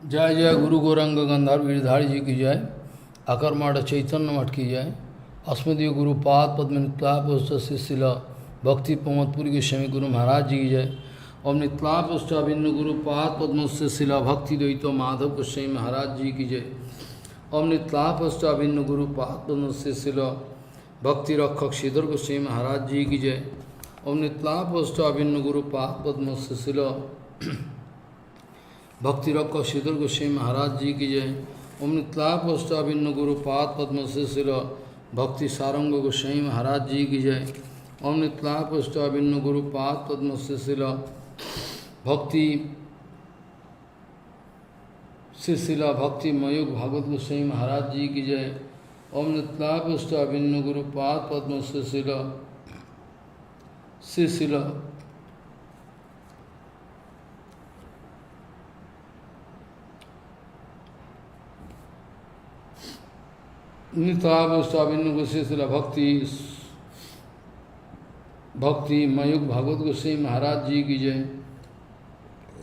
जय जय गुरु गौरंग गंधर्व गिरधारी जी की जय। अकर्माट चैतन्य मठ की जय। अस्मदीय गुरुपाद पद्म शिला भक्ति प्रमोदपुरी गोस्वामी गुरु महाराज जी की जय। और नित्लापुष्ट अभिन्न गुरुपाद पद्म शिला भक्ति द्वैत माधव गोस्वामी महाराज जी की जय। और नित्लापुष्ट अभिन्न गुरुपाद पद्म शिला भक्ति रक्षक श्रीधर गोस्वामी महाराज जी की जय। और नित्लापुष्ट अभिन्न गुरुपाद पद्म शिला भक्ति रक्षक श्रीधर गोस्वामी महाराज जी की जय। ओम नित्लापुष्ट अभिन्न गुरुपाद पद्म शिला भक्ति सारंग गोस्वामी महाराज जी की जय। ओम नित्लापुष्ट अभिन्न गुरुपाद पद्म शिला भक्ति शिला भक्ति मयूख भागवत गोस्वामी महाराज जी की जय। ओम नित्लापुष्ट अभिन्न गुरुपाद पद्म शिला नित्लापुष्ट अभिन्न गोस्वामी भक्ति मयूख भागवत गोस्वामी महाराज जी की जय।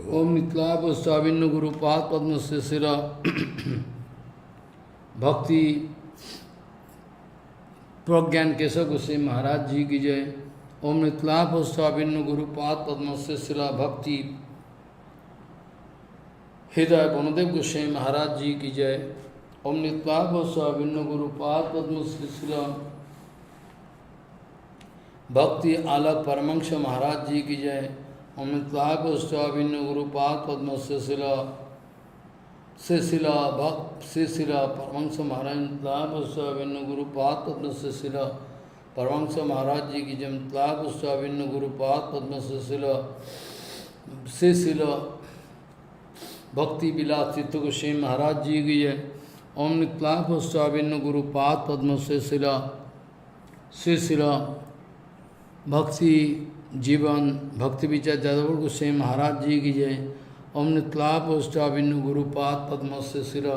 ओम नित्लापुष्ट अभिन्न गुरुपाद पद्म शिला भक्ति प्रज्ञान केशव गोस्वामी महाराज जी की जय। ओम नित्लापुष्ट अभिन्न गुरुपाद पद्म शिला भक्ति हृदय वनदेव गोस्वामी महाराज जी की जय। ओम नित्लापुष्ट अभिन्न गुरुपाद पद्म शिला भक्ति आलक परमंश महाराज जी की जय। ओम नित्लापुष्ट अभिन्न गुरुपाद पद्म शिला परमंश महाराज नित्लापुष्ट अभिन्न गुरुपाद पद्म शिला परमंश महाराज जी की जय। नित्लापुष्ट अभिन्न गुरुपाद पद्म शिला भक्ति विलास चित्त गोस्वामी महाराज जी की जय। ओम नित्लापुष्ट अभिन्न गुरुपाद पद्म शिला भक्ति जीवन भक्ति विचार जादव गोस्वामी महाराज जी की जय। ओम नित्लापुष्ट अभिन्न गुरुपाद पद्म शिला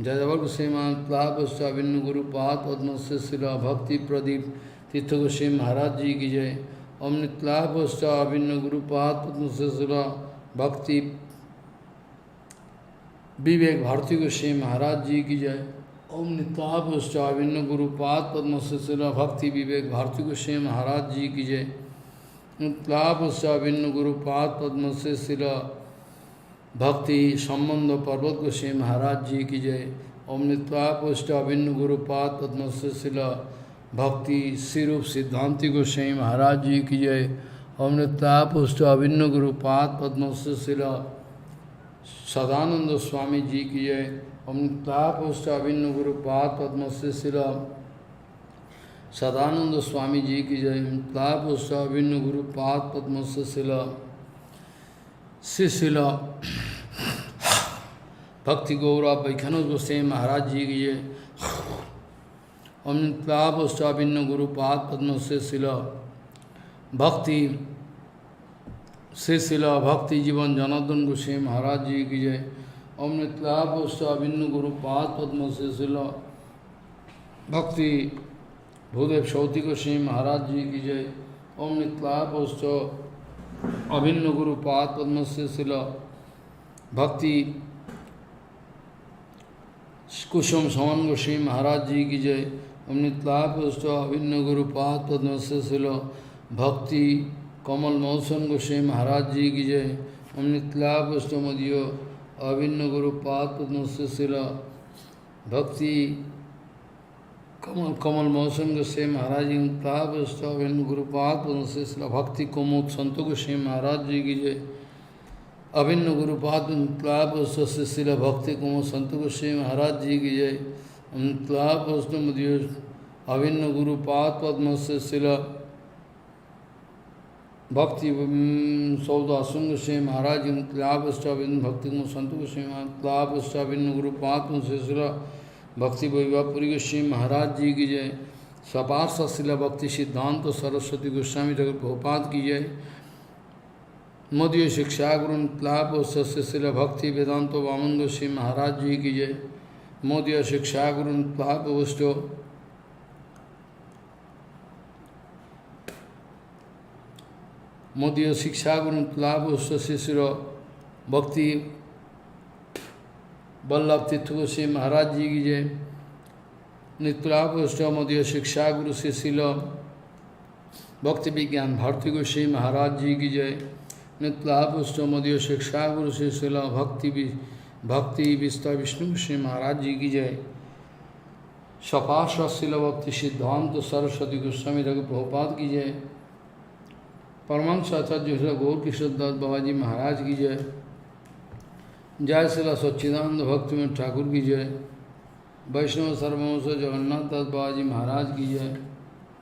जादव गोस्वामी नित्लापुष्ट अभिन्न गुरुपाद पद्म शिला भक्ति प्रदीप तीर्थ गोस्वामी महाराज जी की जय। ओम नित्लापुष्ट अभिन्न गुरुपाद पद्म शिला भक्ति विवेक भारती गोस्वामी महाराज जी की जय। ओम नित्लापुष्ट अभिन्न गुरुपाद पद्म शिला भक्ति विवेक भारती गोस्वामी महाराज जी की जय। नित्लापुष्ट अभिन्न गुरुपाद पद्म शिला भक्ति संबंध पर्वत गोस्वामी महाराज जी की जय। ओम नित्लापुष्ट अभिन्न गुरुपाद पद्म शिला भक्ति श्रीरूप सिद्धांति गोस्वामी महाराज जी की जय। ओम नित्लापुष्ट अभिन्न गुरुपाद पद्म शिला सदानंद स्वामी जी की जय। ओम नित्लापुष्ट अभिन्न गुरुपाद पद्म शिला सदानंद स्वामी जी की जय। नित्लापुष्ट अभिन्न गुरुपाद पद्म शिला भक्ति गौरव वैखानस गोस्वामी महाराज जी की जय। ओम नित्लापुष्ट अभिन्न गुरुपाद पद्म शिला भक्ति शिला भक्ति जीवन जनार्दन गोस्वामी महाराज जी की जय। ओम नित्लापुष्ट अभिन्न गुरुपाद पद्म शिला भक्ति भूदेव शौति गोस्वामी महाराज जी की जय। ओम नित्लापुष्ट अभिन्न गुरुपाद पद्म शिला भक्ति कुसुम समान गोस्वामी महाराज जी की जय। ओम नित्लापुष्ट अभिन्न गुरुपाद पद्म शिला भक्ति कमल मौसन गोस्वामी महाराज जी की जय। ओम नित्लापुष्ट मदीय अभिन्न गुरुपाद पद्म शिला भक्ति कमल मौसन गोस्वामी महाराज जी। नित्लापुष्ट अभिन्न गुरुपाद पद्म शिला भक्ति कोमोद संत गोस्वामी महाराज जी की जय। अभिन्न गुरुपाद नित्लापुष्ट शिला भक्ति कोमोद संत गोस्वामी महाराज जी की जय। नित्लापुष्ट मदीय अभिन्न गुरुपाद पद्म शिला भक्ति सौदासन गोस्वामी महाराज नित्लापुष्ट अभिन्न भक्ति संत गोस्वामी नित्लापुष्ट अभिन्न गुरुपाद पद्म शिला भक्ति वैभवपुरी गोस्वामी महाराज जी की जय। सपार्श शिला भक्ति सिद्धांत सरस्वती गोस्वामी ठाकुर प्रभुपाद की जय। मदीय शिक्षा गुरु नित्लापुष्ट शिला भक्ति वेदांत वामन गोस्वामी महाराज जी की जय। मदीय शिक्षा गुरु नित्लापुष्ट मोदीय शिक्षा गुरु लाभ शिशिर भक्ति वल्लभ तीर्थ गोस्वामी महाराज जी की जय, नित्यलाभ गोस्वामी शिक्षा गुरु श्री शिल भक्ति विज्ञान भारती गोस्वामी महाराज जी की जय, नित्यलाभ गोस्वामी शिक्षा गुरु श्री शिल भक्ति विस्तार विष्णु गोस्वामी महाराज जी की जय, सपार्श्वशिल भक्ति सिद्धांत सरस्वती गोस्वामी रघु प्रभुपाद की जय, परमांश आचार्य गौर किशोर दास बाबा जी महाराज की जय, जय शिला सच्चिदानंद भक्ति में ठाकुर की जय, वैष्णव सर्वंश जगन्नाथ दास बाबा जी महाराज की जय,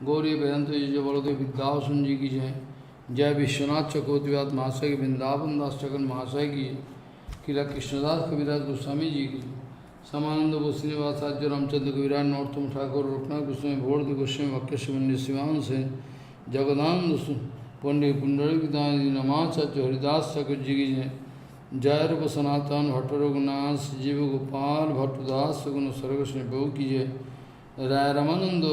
गौरी वेदांत जी जय बलदेव विद्याभूषण जी की जय, जय विश्वनाथ चकोतिवाद महाशय की, वृंदावन दास चकन महाशय की, किला कृष्णदास कविराज गोस्वामी जी की, समानंद श्रीनिवासाचार्य रामचंद्र कविराज नरोत्तम ठाकुर लोकनाथ गोस्वामी भोरद गोस्वामी भक्ष्य शिवान से जगदानंद पंडित पुंडरीकदास जी नमाचार्य हरिदास ठाकुर जी की जय, जय रूप सनातन भट्ट रघुनाथ जीव गोपाल भट्टदास गुण सर्वस्वी बहु की जय, राय रामानंद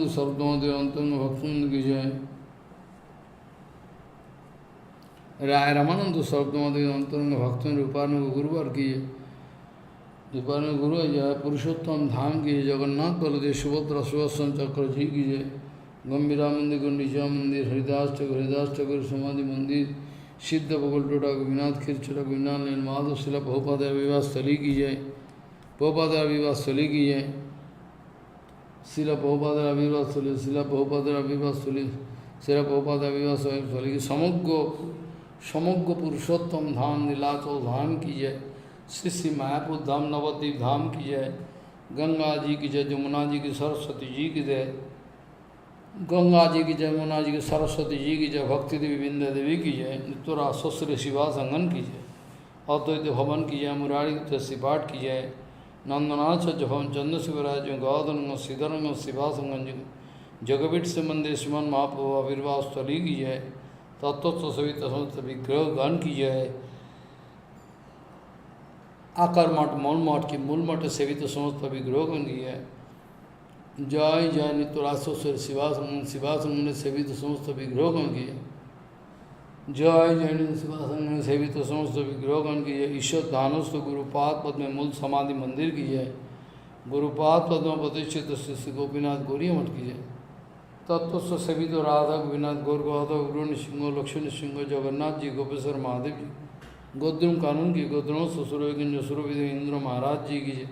सर्वदेव अंतंग भक्तुंद की जय, राय रामानंद सर्वदेव अंतरंग भक्तों रूपानुग गुरुवर की जय, रूपानुग गुरु जय, पुरुषोत्तम धाम की जय, जगन्नाथ बलदेव सुभद्रा सुदर्शन चक्र जी की जय, गंभीरा मंदिर गुंडीचा मंदिर हरिदास ठाकुर समाधि मंदिर सिद्ध बगल टोटा गोपीनाथ खीरचरा गोपीनाथ लीन माधव शिला बहुपाद विवाह स्थली की जय, बहुपाद विवाह स्थली की जय, शिला बहुपाद विवाह स्थली, शिला बहुपाद विवाह स्थली, शिला बहुपाद विवाह स्थली की समग्र पुरुषोत्तम धाम नीलाचल धाम की जय, श्री श्री मायापुर धाम नवद्वीप धाम की जय, गंगा जी की जय, जमुना जी की सरस्वती जी की जय, गंगा जी की जय, यमुना जी की सरस्वती जी की जय, भक्ति देवी विंध्या देवी की जय, नित्युरा सस्त्र शिवा संगन की जय, अद्वैत भवन की जय, मुरारी श्रीपाठ की जय, नंदनाथ भवन चंद्र शिवराज गौदन श्रीधरंग शिवा संगन जगवीट से मंदिर श्रीमन महाप्रभु आविर्भाव स्थली की जय, तत्व सवित समस्त विग्रह गण की जय, आकार मठ मूल मठ की मूल मठ सेवित समस्त विग्रह गण की जय, जय जय नित्य शिवासंग ने सेवित समस्त विग्रहगण की जय जय नित्य शिवासंग ने सेवित समस्त विग्रहगण की जय, ईश्वर दानस्थ गुरुपाद पद में मूल समाधि मंदिर की जय, गुरुपाद पद में प्रतिष्ठित श्री गोपीनाथ गौरी मठ की जय, तत्व सेवित राधा गोपीनाथ गौर गौधव गुरु नृसिंह लक्ष्मण सिंह जगन्नाथ जी गोपेश्वर महादेव जी, गोद्रुम कानून की गोद्रों सुरविंद सुरविद इंद्र महाराज जी की जय,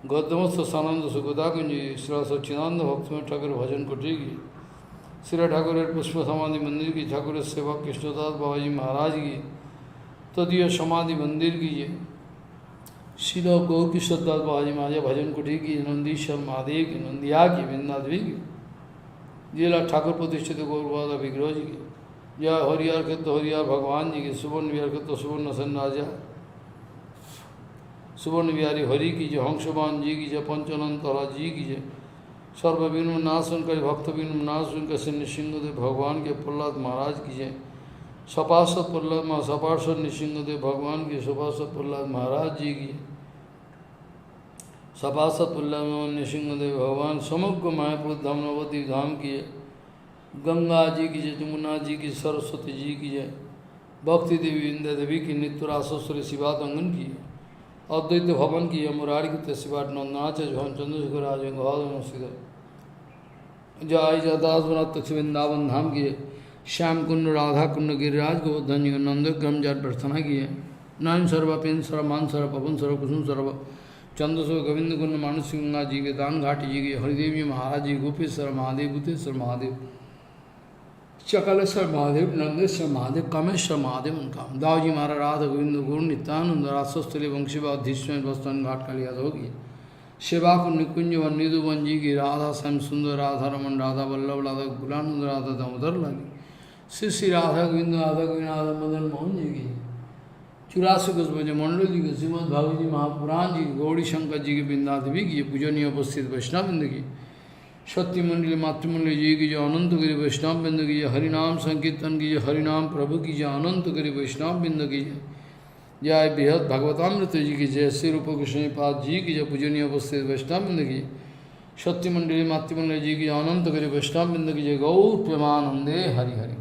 गौतमस्थ सानंद सुगदाकुंज श्री सच्चिदानंद भक्त में ठाकुर भजन कुटी की, श्री ठाकुर पुष्प समाधि मंदिर की, ठाकुर सेवक कृष्णदास बाबा जी महाराज की, तदीय समाधि मंदिर की जय, श्री गौर किशोरदास बाबा जी महाराज भजन कुटी की, नंदीश्वर महादेव की, नंदिया की, वृंदादेवी की, जिला ठाकुर प्रतिष्ठित गौरवादा विग्रह जी की, जय हरिहर क्षेत्र हरिहर भगवान जी की, सुवर्ण विहार क्षेत्र सुवर्ण सन राजा सुवर्ण बिहारी हरि की जय, हंसवान जी की जय, पंचनंतरा जी की जय, सर्वविघ्न नाशन कर भक्त विघ्न नाशन कर श्री नृसिंहदेव भगवान के प्रहलाद महाराज की जय, सपार्षद प्रहलाद सपार्षद नृसिंहदेव भगवान के सपार्षद प्रहलाद महाराज जी की, सपार्षद प्रहलाद नृसिंहदेव भगवान समग्र मायापुर धाम नवद्वीप धाम की जय, गंगा जी की जय, जमुना जी की, सरस्वती जी की जय, भक्ति देवी विंध्या देवी की, नित्युराश्री शिवातंगन की, अद्वैत भवन की, मुरारी की शिवाट नंदनाचार्य भवन चंद्रशेखर राज गौधम श्रीधर, जय जयदास वनत वृंदावन धाम की, श्याम कुंड राधा कुंड गिरिराज गोवर्धन जी नंदग्रम जाट प्रार्थना की है, नयन सर्व पेन सर्व मान सर्व पवन सर्व कुसुम सर्व चंद्रशेखर गोविंद कुंड मानस गंगा जी के दान घाटी जी की, हरिदेव जी महाराज जी, गोपेश्वर महादेव, भूतेश्वर महादेव, चकलेश्वर महादेव, नंदेश्वर महादेव, कामेश्वर महादेव उनका, दाव जी महाराज राधा गोविंद गुरु नित्यानंद रासस्थली वंशीवाधीश्वर बस्तन घाट काली यादव की, सेवा कुंड निकुंज वन निधुवन जी की, राधा श्याम सुंदर राधा रमन राधा वल्लभ राधा गुलानंद राधा दामोदर लाली, श्री श्री राधा गोविंद राधा मदन मोहन जी की, 84 बजे मंडल जी की, श्रीमद भागवत जी महापुराण जी, गौरी शंकर जी की, वृंदा देवी की, पूजनीय उपस्थित वैष्णवबिंद की, सत्य मंडली मातृमंडली जी की, जो अनंत गिरी वैष्णवबिंद की, हरिनाम संकीर्तन की, हरिनाम प्रभु की, जो अनंत गिरी वैष्णवबिंद की, जय बृहद भगवतामृत जी की, जय श्री रूप कृष्णपाद जी की, जो पूजनीय उपस्थित वैष्णवबिंद की, सत्य मंडली मातृमंडली जी की, अनंत गिरी वैष्णवबिंद की, जय गौर प्रेमानंदे हरि हरि।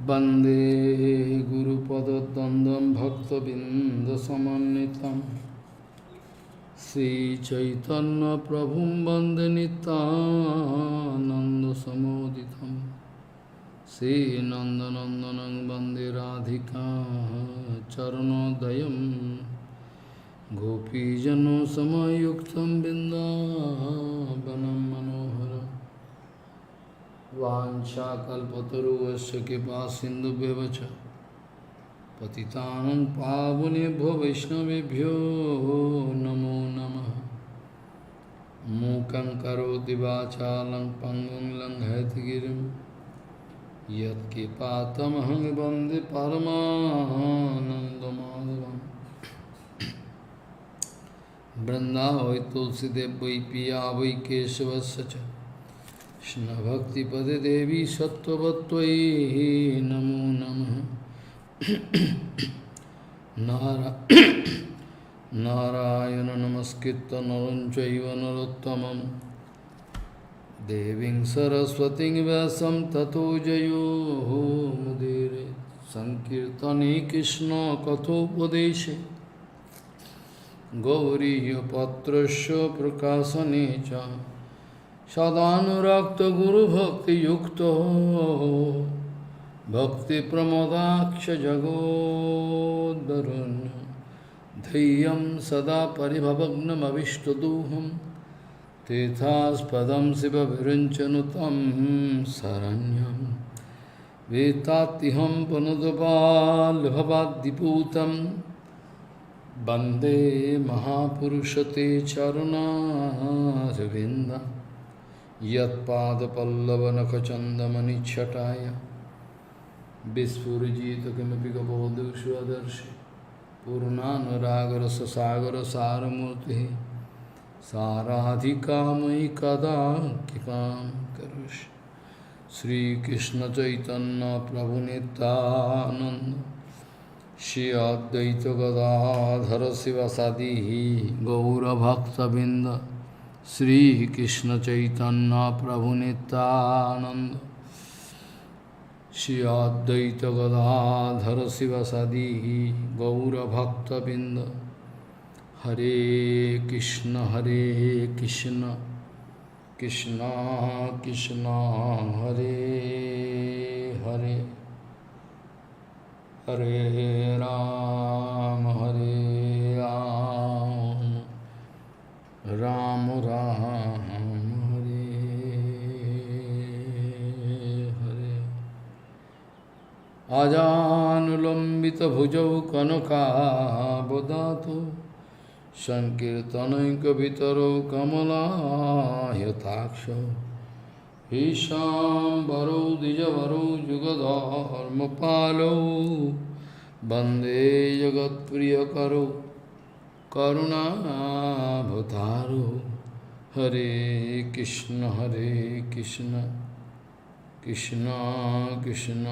वंदे गुरुपदद्वन्द्वं भक्तबिंदसमन्वितं श्रीचैतन्यप्रभुं वन्दे नित्यानन्दसमोदितं श्रीनन्दनन्दनं वन्दे राधिका चरणोदयं गोपीजनसमयुक्तं बिन्दावनं मनोहरम् वाञ्छाकल्पतरुश्च कृपासिन्धुभ्यः च पतितानं पावनेभ्यो वैष्णवेभ्यो नमो नमः। मूकं करोति वाचालं पङ्गुं लङ्घयतिगिरिं यत्कृपातमहं वन्दे परमानन्दमाधवम्। वृन्दावै तुलसीदेव वै पिया वै केशवस्य च कृष्ण भक्तिपदे देवी सत्त्ववत्त्वयि नमो नमः। नारायण नमस्कृत्य नरं चैव नरोत्तमं देवीं सरस्वतीं व्यासं ततो जयो मुदीरे। संकीर्तने कृष्ण कथोपदेशे गौरीयपत्रस्य प्रकाशने च सदानुरक्त गुरुभक्तियुक्तो भक्तिप्रमोदाक्ष जगोद्वरुण्य धैर्यं सदा परिभवग्नमविष्टदोहं तीर्थास्पदं शिवविरञ्चनुतं शरण्यं वेत्तात्यहं पुनदपाल्भवाद्दिपूतं वन्दे महापुरुषते चरुणारविन्दम् यत्पादपल्लवनखचन्दमनिच्छटाय विस्फुरिजित किमपि कपोलदुष्वदर्शि पूर्णानुरागरससागरसारमूर्तिः साराधिकामयि कदा कृपां करोषि। श्रीकृष्णचैतन्यप्रभुनितानन्द श्री अद्वैतगदाधर शिवसदिः गौरभक्तबिन्द श्री कृष्ण चैतन्य प्रभु नित्यानंद श्री अद्वैत गदाधर शिवसदी गौरभक्तबिंद। हरे कृष्ण कृष्ण कृष्ण हरे हरे हरे राम राम राम हरे हरे। आजानुलंबित भुजौ कनकावदातो संकीर्तनैकभितरो कमलायताक्षो ईशाम्बरो द्विजवरो जुगधर्मपालो वन्दे जगत्प्रियकरो करुणावतारो। हरे कृष्ण कृष्ण कृष्ण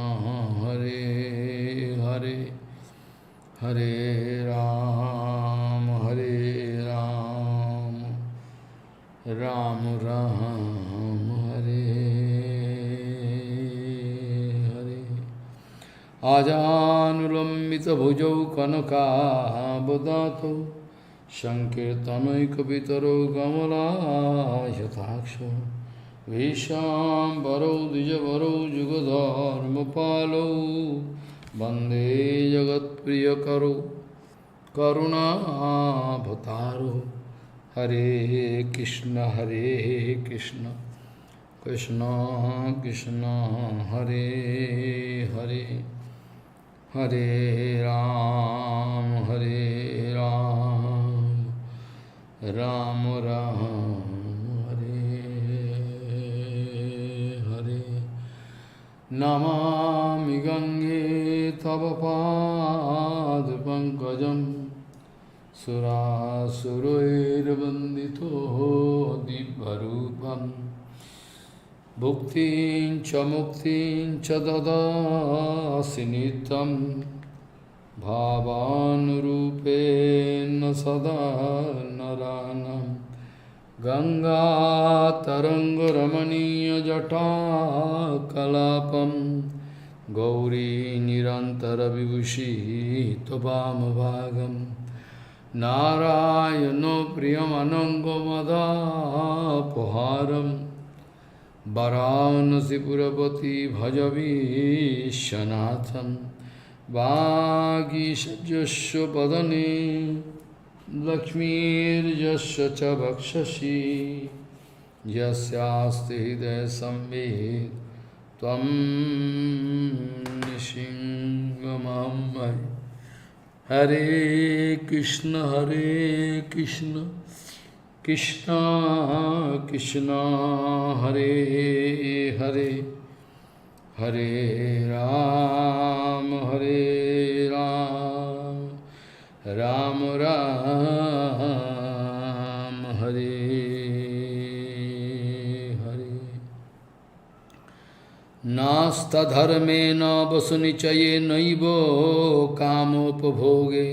हरे हरे हरे राम राम राम हरे हरे। आजानुलंबित भुजौ कनकावदातो संकीर्तनैकभितरो कमलायताक्षो ईशाम्बरो द्विजवरो जुगधर्मपालो वन्दे जगत्प्रियकरो करुणावतारो। हरे कृष्ण कृष्ण कृष्ण हरे हरे हरे राम राम राम हरे हरे। नमामि गंगे तव पादपङ्कजं सुरासुरैर्वन्दितो दिव्यरूपं भुक्तिं च मुक्तिं च ददासि नित्यं भावानुरूपेण सदा नराणां। गंगातरंगरमणीयजटाकलापं Gauri Nirantara Vibhushi Tobam Bhagam Narayano Priyamanangamada Poharam Varanasi Purapati Bhajavi Shanatham Vagi Sajasya Padane Lakshmir Jasya Chabhakshashi Yasyasti Hidaya Samved Tvam Nishingamam Hare Krishna Krishna Krishna Hare Hare Hare Ram Ram Ram Hare Nasta dharmena vasunichaye naivo kamopabhoge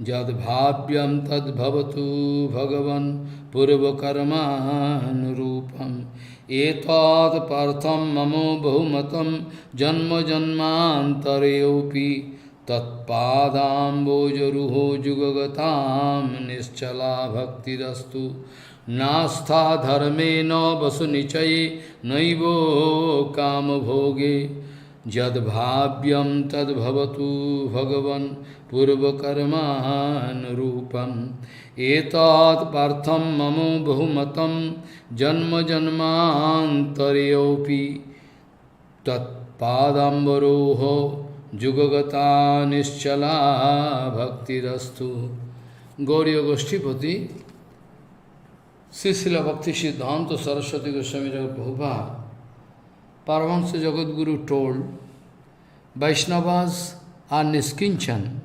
jad bhavyam tad bhavatu bhagavan purvakarmanurupam etat partham mamo bahumatam janma janmantareopi tatpadambojaruho jugagatam nischala bhaktirastu Nastha dharmena vasunichaye naivo kama bhoge jad bhavyam tad bhavatu bhagavan purvakarman rupam etat partham mamo bahumatam janma janmantareopi tat padambaroho jugagata nischala bhaktirastu Gauriya Goshtipati Srila Bhakti Siddhanta Saraswati Goswami Prabhupada, Paramahansa Jagadguru told, Vaishnavas are niskinchan.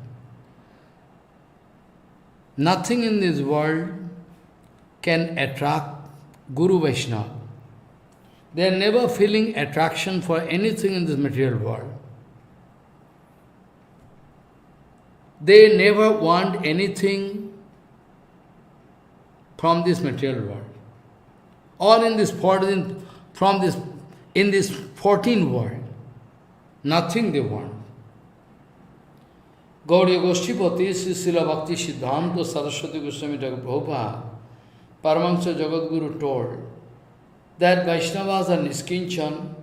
Nothing in this world can attract Guru Vaishnava. They are never feeling attraction for anything in this material world. They never want anything from this material world, or in this 14 world, nothing they want. Gauriya Goshtipati, Srila Bhakti Siddhanta Saraswati Goswami Prabhupada, Paramahansa Jagadguru told that Vaishnavas are niskinchan,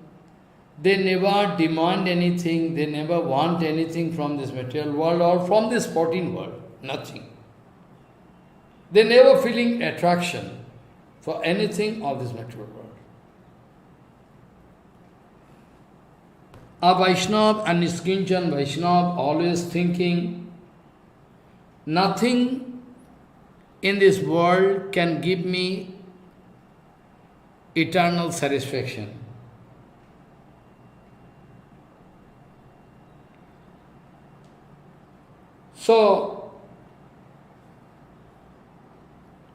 they never demand anything, they never want anything from this material world or from this 14 world, nothing. They never feeling attraction for anything of this material world. A Vaishnava and Niskinchan Vaishnava always thinking, nothing in this world can give me eternal satisfaction. So,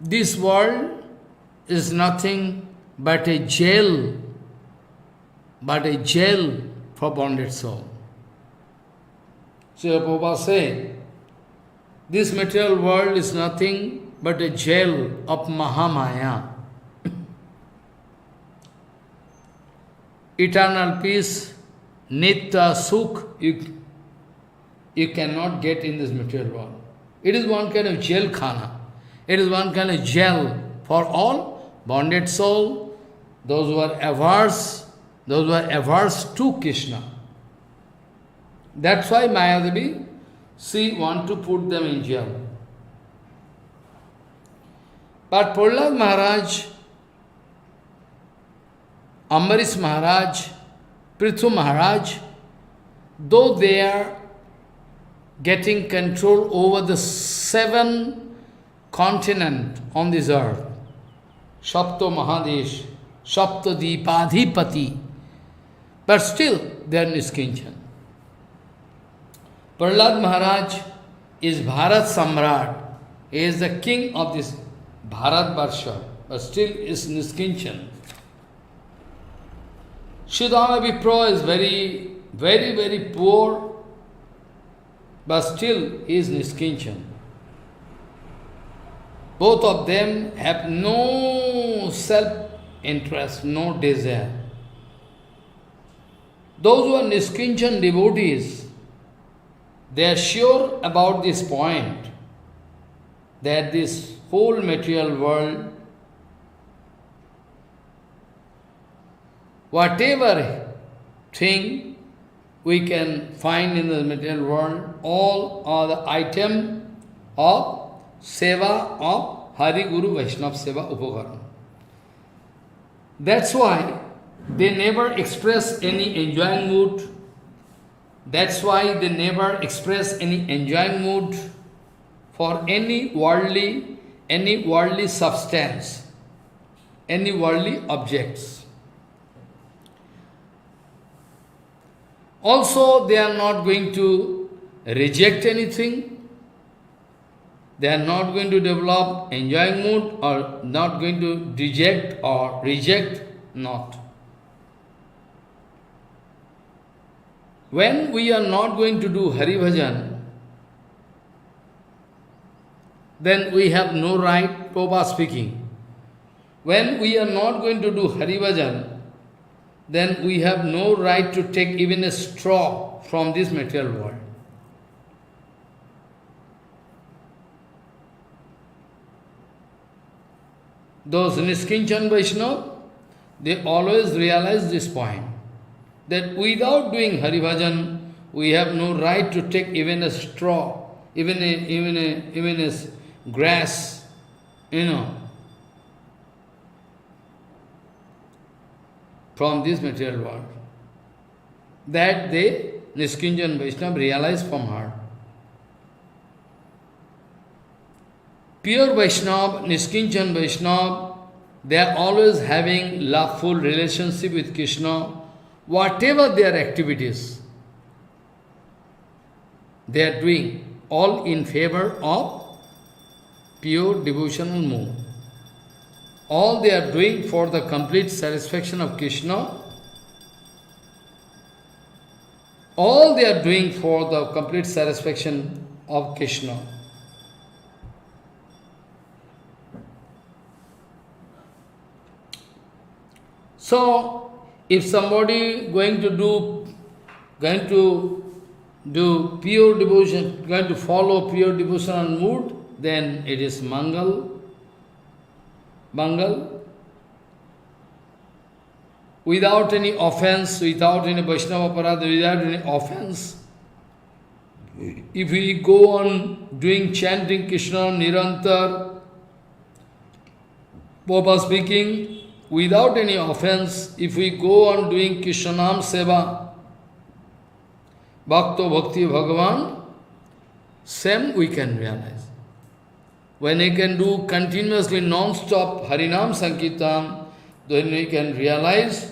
this world is nothing but a jail for bonded soul. So Prabhupada said, this material world is nothing but a jail of Mahamaya. Eternal peace, Nitya Sukh, you cannot get in this material world. It is one kind of jail khana. It is one kind of jail for all bonded soul, those who are averse to Krishna. That's why Mayadevi, she want to put them in jail. But Prahlad Maharaj, Ambarish Maharaj, Prithu Maharaj, though they are getting control over the 7 continents on this earth, Sapta Mahadesh, Sapta Dipadhipati, but still they are niskinchan. Prahlad Maharaj is Bharat Samrat. He is the king of this Bharat Varsha, but still is niskinchan. Sridhama Vipra is very, very, very poor, but still he is niskinchan. Both of them have no self-interest, no desire. Those who are Niskinchan devotees, they are sure about this point, that this whole material world, whatever thing we can find in the material world, all are the item of seva of Hari Guru Vaishnava Seva Upakaran. That's why they never express any enjoying mood. That's why they never express any enjoying mood for any worldly substance, any worldly objects. Also, they are not going to reject anything. They are not going to develop enjoying mood or not going to reject not. When we are not going to do Hari Bhajan, then we have no right, Prabhupada speaking. When we are not going to do Hari Bhajan, then we have no right to take even a straw from this material world. Those Niskinchan Vaishnava, they always realize this point, that without doing Hari Bhajan, we have no right to take even a straw, even a grass, from this material world. That they, Niskinchan Vaishnava, realize from heart. Pure Vaishnava, Niskinchan Vaishnava, they are always having loveful relationship with Krishna, whatever their activities they are doing, all in favor of pure devotional mood. All they are doing for the complete satisfaction of Krishna, all they are doing for the complete satisfaction of Krishna. So, if somebody going to do pure devotion, going to follow pure devotional mood, then it is Mangal. Without any offense, without any Vaishnava Parada, without any offense. If we go on doing chanting Krishna Nirantar, Prabhupada speaking, without any offense, if we go on doing Krishnanam Seva, Bhakto Bhakti Bhagavan, same we can realize. When we can do continuously non-stop Harinam Sankirtan, then we can realize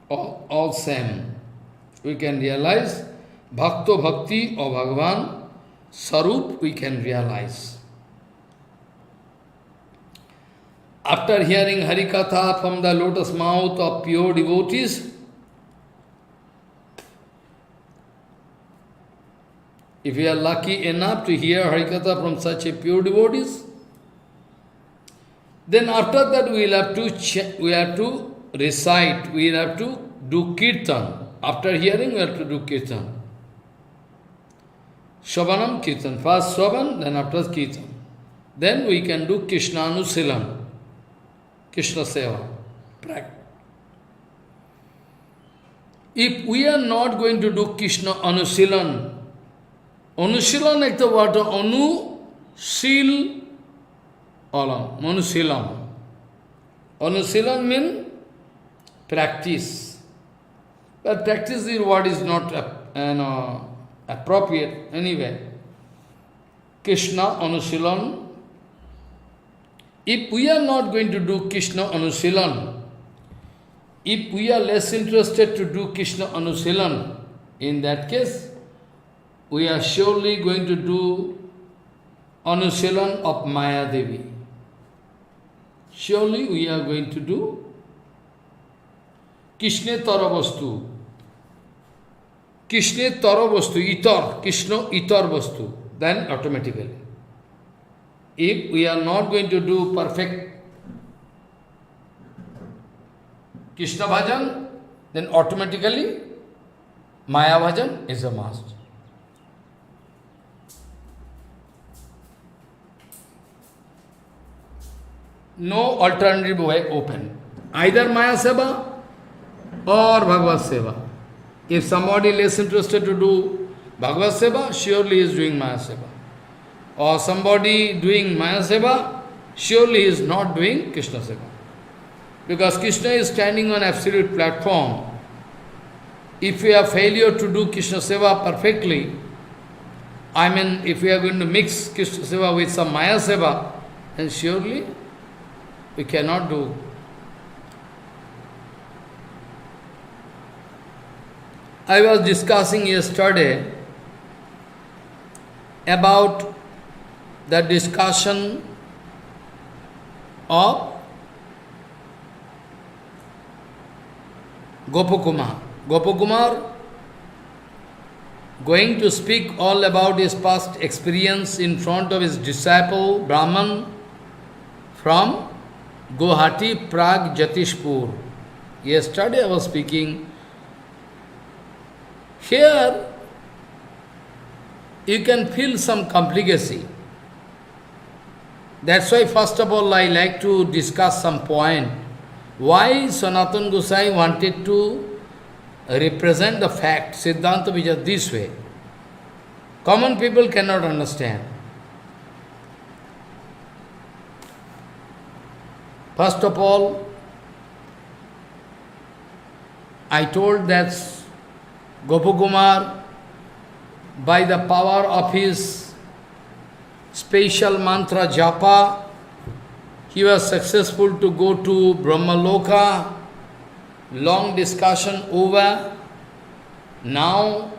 all same. We can realize Bhakto Bhakti of Bhagavan, Sarup we can realize. After hearing HariKatha from the lotus mouth of pure devotees, if we are lucky enough to hear HariKatha from such a pure devotees, then after that we will have to recite, we will have to do kirtan. After hearing, we have to do kirtan. Shravanam kirtan. First Shravan, then after kirtan. Then we can do Krishna Anusilan. Krishna Seva. If we are not going to do Krishna Anusilan, Anusilan is the word Anu-sil Alam, Anusilam. Anusilan means practice. But practice is what is not appropriate anyway. Krishna Anusilan. If we are not going to do Krishna Anusilan, if we are less interested to do Krishna Anusilan, in that case, we are surely going to do Anusilan of Maya Devi. Surely we are going to do Krishna Taravastu. Krishna Taravastu, Itar, Krishna Itar Vastu, then automatically. If we are not going to do perfect Krishna Bhajan, then automatically Maya bhajan is a must. No alternative way open. Either Maya Seva or Bhagavad Seva. If somebody less interested to do Bhagavad Seva, surely he is doing Maya Seva. Or somebody doing Maya Seva, surely he is not doing Krishna Seva. Because Krishna is standing on absolute platform. If we have failure to do Krishna Seva perfectly, I mean, if we are going to mix Krishna Seva with some Maya Seva, then surely we cannot do. I was discussing yesterday about the discussion of Gopakumar. Gopakumar going to speak all about his past experience in front of his disciple Brahman from Guwahati, Prague, Jatishpur. Yesterday I was speaking. Here you can feel some complicacy. That's why first of all I like to discuss some point. Why Sanatana Gosai wanted to represent the fact, Siddhanta Vijaya, this way. Common people cannot understand. First of all, I told that Gopakumar, by the power of his special mantra japa, he was successful to go to Brahmaloka. Long discussion over. Now,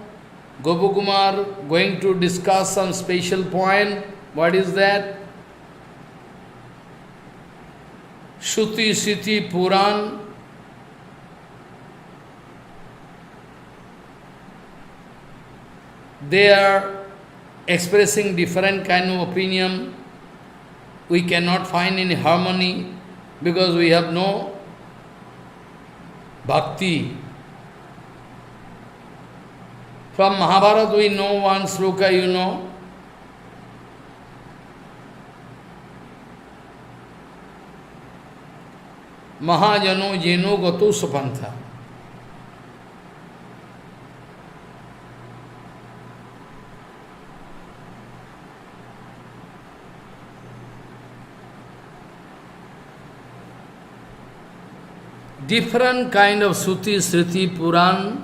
Gopakumar going to discuss some special point. What is that? Shruti, Siti, Puran. They are expressing different kind of opinion. We cannot find any harmony because we have no bhakti. From Mahabharata we know one sloka, you know. Mahajano jeno gato sapantha. Different kind of Suti, Sriti, Puran,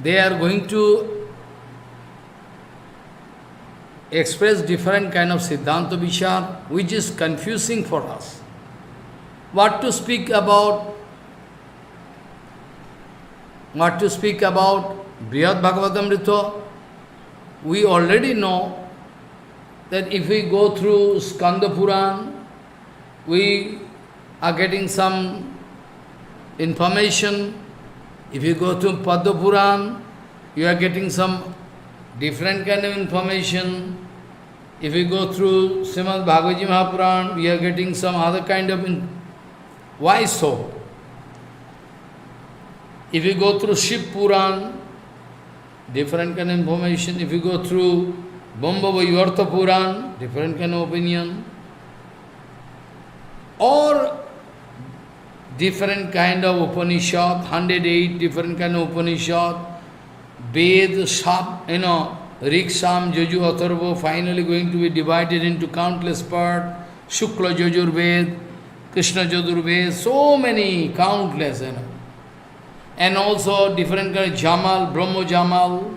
they are going to express different kind of Siddhanta Vichar, which is confusing for us. What to speak about? What to speak about Brihad Bhagavatamrita? We already know that if we go through Skanda Puran, we are getting some information. If you go to Padma Puran, you are getting some different kind of information. If you go through Srimad Bhagavad Mahapuran, we are getting some other kind of... Why so? If you go through Shiv Puran, different kind of information. If you go through Bambava Yuartha Puran, different kind of opinion. Or different kind of Upanishad, 108 different kind of Upanishad, Ved, Shab, Rik, Sam, Joju, Atharva, finally going to be divided into countless parts, Shukla, Jojur, Ved, Krishna, Jojur, Ved, so many, countless, And also different kind of Jamal, Brahmo Jamal,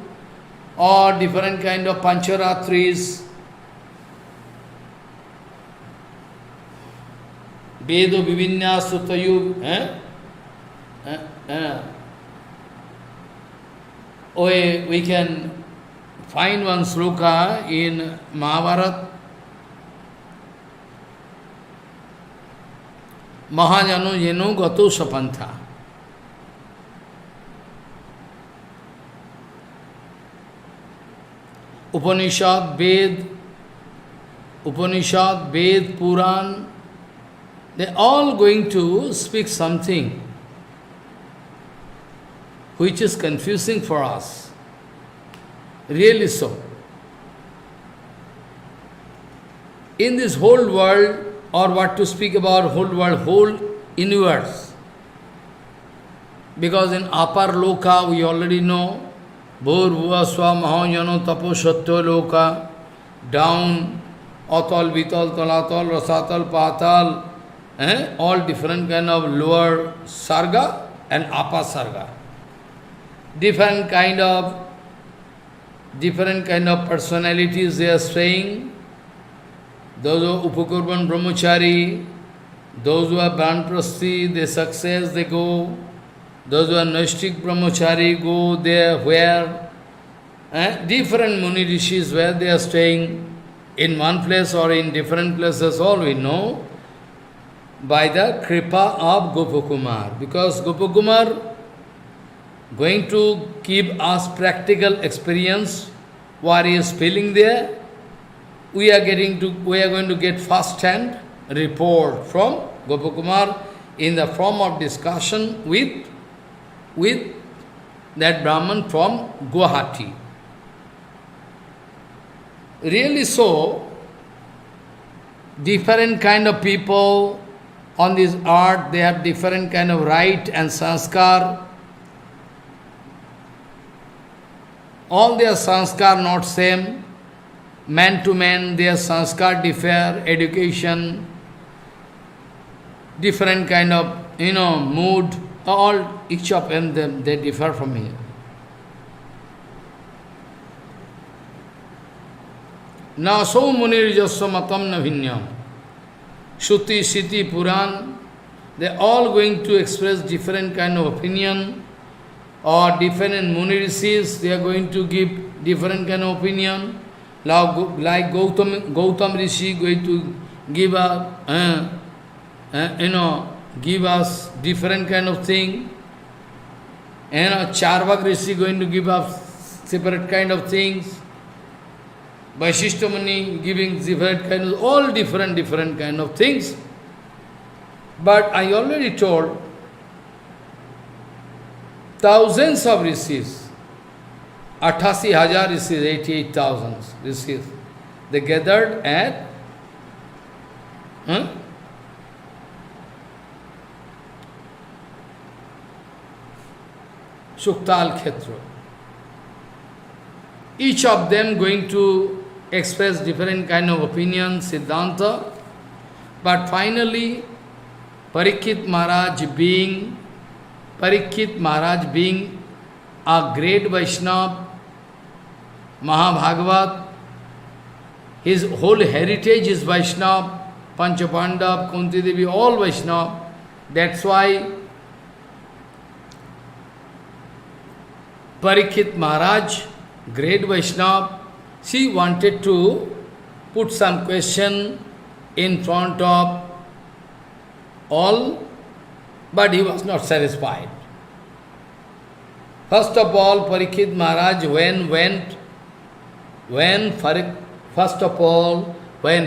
or different kind of Pancharatris, Vedo Vivinyasa Tayu, we can find one sloka in Mahabharata. Mahajano Yeno Gato Sapantha. Upanishad, Ved, Puran, they are all going to speak something. which is confusing for us. Really so. In this whole world, or what to speak about whole world, whole universe, because in upper loka we already know, Bhur Bhuva Swa Mahajano Tapo Satya Loka, down, Atal, Vital, Talatal, Rasatal, Patal, all different kind of lower sarga and upper sarga. Different kind of personalities they are staying. Those who are Upakurban Brahmachari, those who are Banprasti, they success, they go. Those who are Naistik Brahmachari go there where different Muni Rishis where they are staying in one place or in different places, all we know by the Kripa of Gopakumar. Because Gopakumar going to give us practical experience what he is feeling there. We are going to get first-hand report from Gopakumar in the form of discussion with that Brahman from Guwahati. Really so, different kind of people on this earth, they have different kind of right and sanskar. All their sanskar not same. Man to man, their sanskar differ, education, different kind of, mood, all, each of them, they differ from here. Now, so munir jasya matam na bhinyam. Shruti, Siti, Puran, they are all going to express different kind of opinion, or different muni rishis, they are going to give different kind of opinion. Like Gautam Rishi going to give give us different kind of thing. Charvak Rishi going to give us separate kind of things. Vaishishta Muni giving different kind of, all different kind of things. But I already told, thousands of rishis, 88,000 rishis, 88,000 rishis, they gathered at Shuktal Khetra. Each of them going to express different kind of opinions, Siddhanta, but finally Parikshit Maharaj being a great Vaishnava, Mahabhagavat, his whole heritage is Vaishnava, Panchapandav, Kunti Devi, all Vaishnava. That's why Parikshit Maharaj, great Vaishnava, she wanted to put some question in front of all, but he was not satisfied. First of all, Parikshit Maharaj, when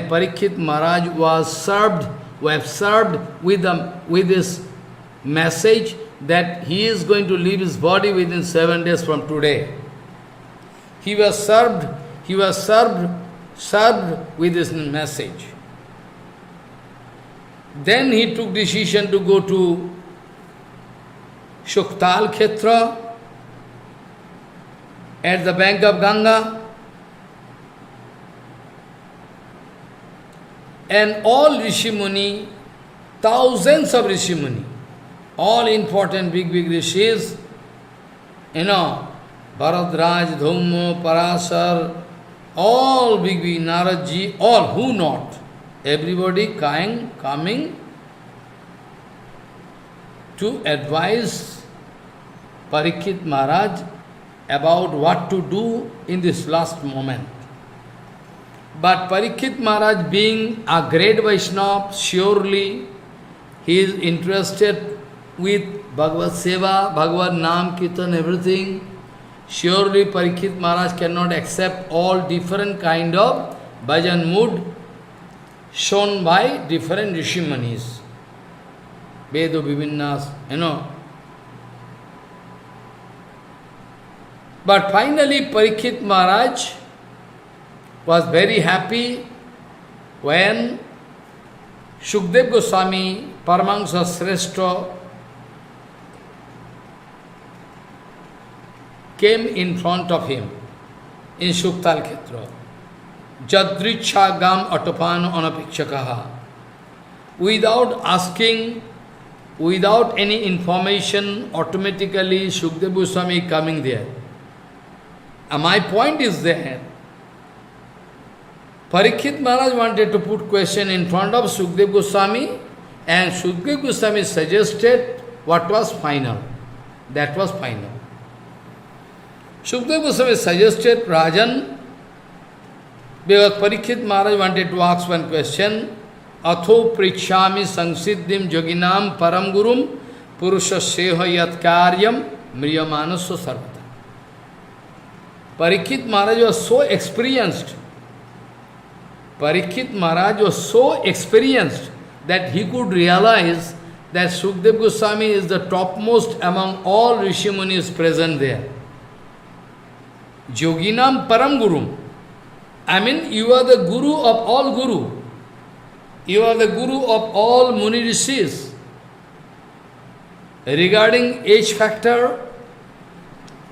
Parikshit Maharaj was served with this message that he is going to leave his body within 7 days from today. He was served with this message. Then he took decision to go to Shuktal Khetra at the bank of Ganga. And all Rishi Muni, thousands of Rishi Muni, all important big rishis, Bharadraj, Dhauma, Parasar, all big Naradji, all who not, everybody coming to advise Parikshit Maharaj about what to do in this last moment. But Parikshit Maharaj being a great Vaishnava, surely he is interested with Bhagavad Seva, Bhagavad Nam, Kirtan, everything. Surely Parikshit Maharaj cannot accept all different kind of bhajan mood shown by different Rishi-Manis. Vedo Vivinnas, But finally Parikshit Maharaj was very happy when Shukdev Goswami, Paramahansa Shrestha, came in front of him in Shuktal Khetra. Jadricha gam atopano anapikshakaha. Without asking, without any information, automatically Shukdev Goswami coming there. And my point is there. Parikshit Maharaj wanted to put question in front of Shukdev Goswami, and Shukdev Goswami suggested what was final. That was final. Shukdev Goswami suggested, Rajan, because Parikshit Maharaj wanted to ask one question, Atho prichami sansiddhim yoginam param gurum purushasyeha yat karyam mriyamanasya sarvata. Parikshit Maharaj was so experienced. Parikshit Maharaj was so experienced that he could realize that Shukdev Goswami is the topmost among all Rishi Munis present there. Yoginam param gurum. I mean, you are the guru of all guru. You are the guru of all Muni Rishis. Regarding age factor,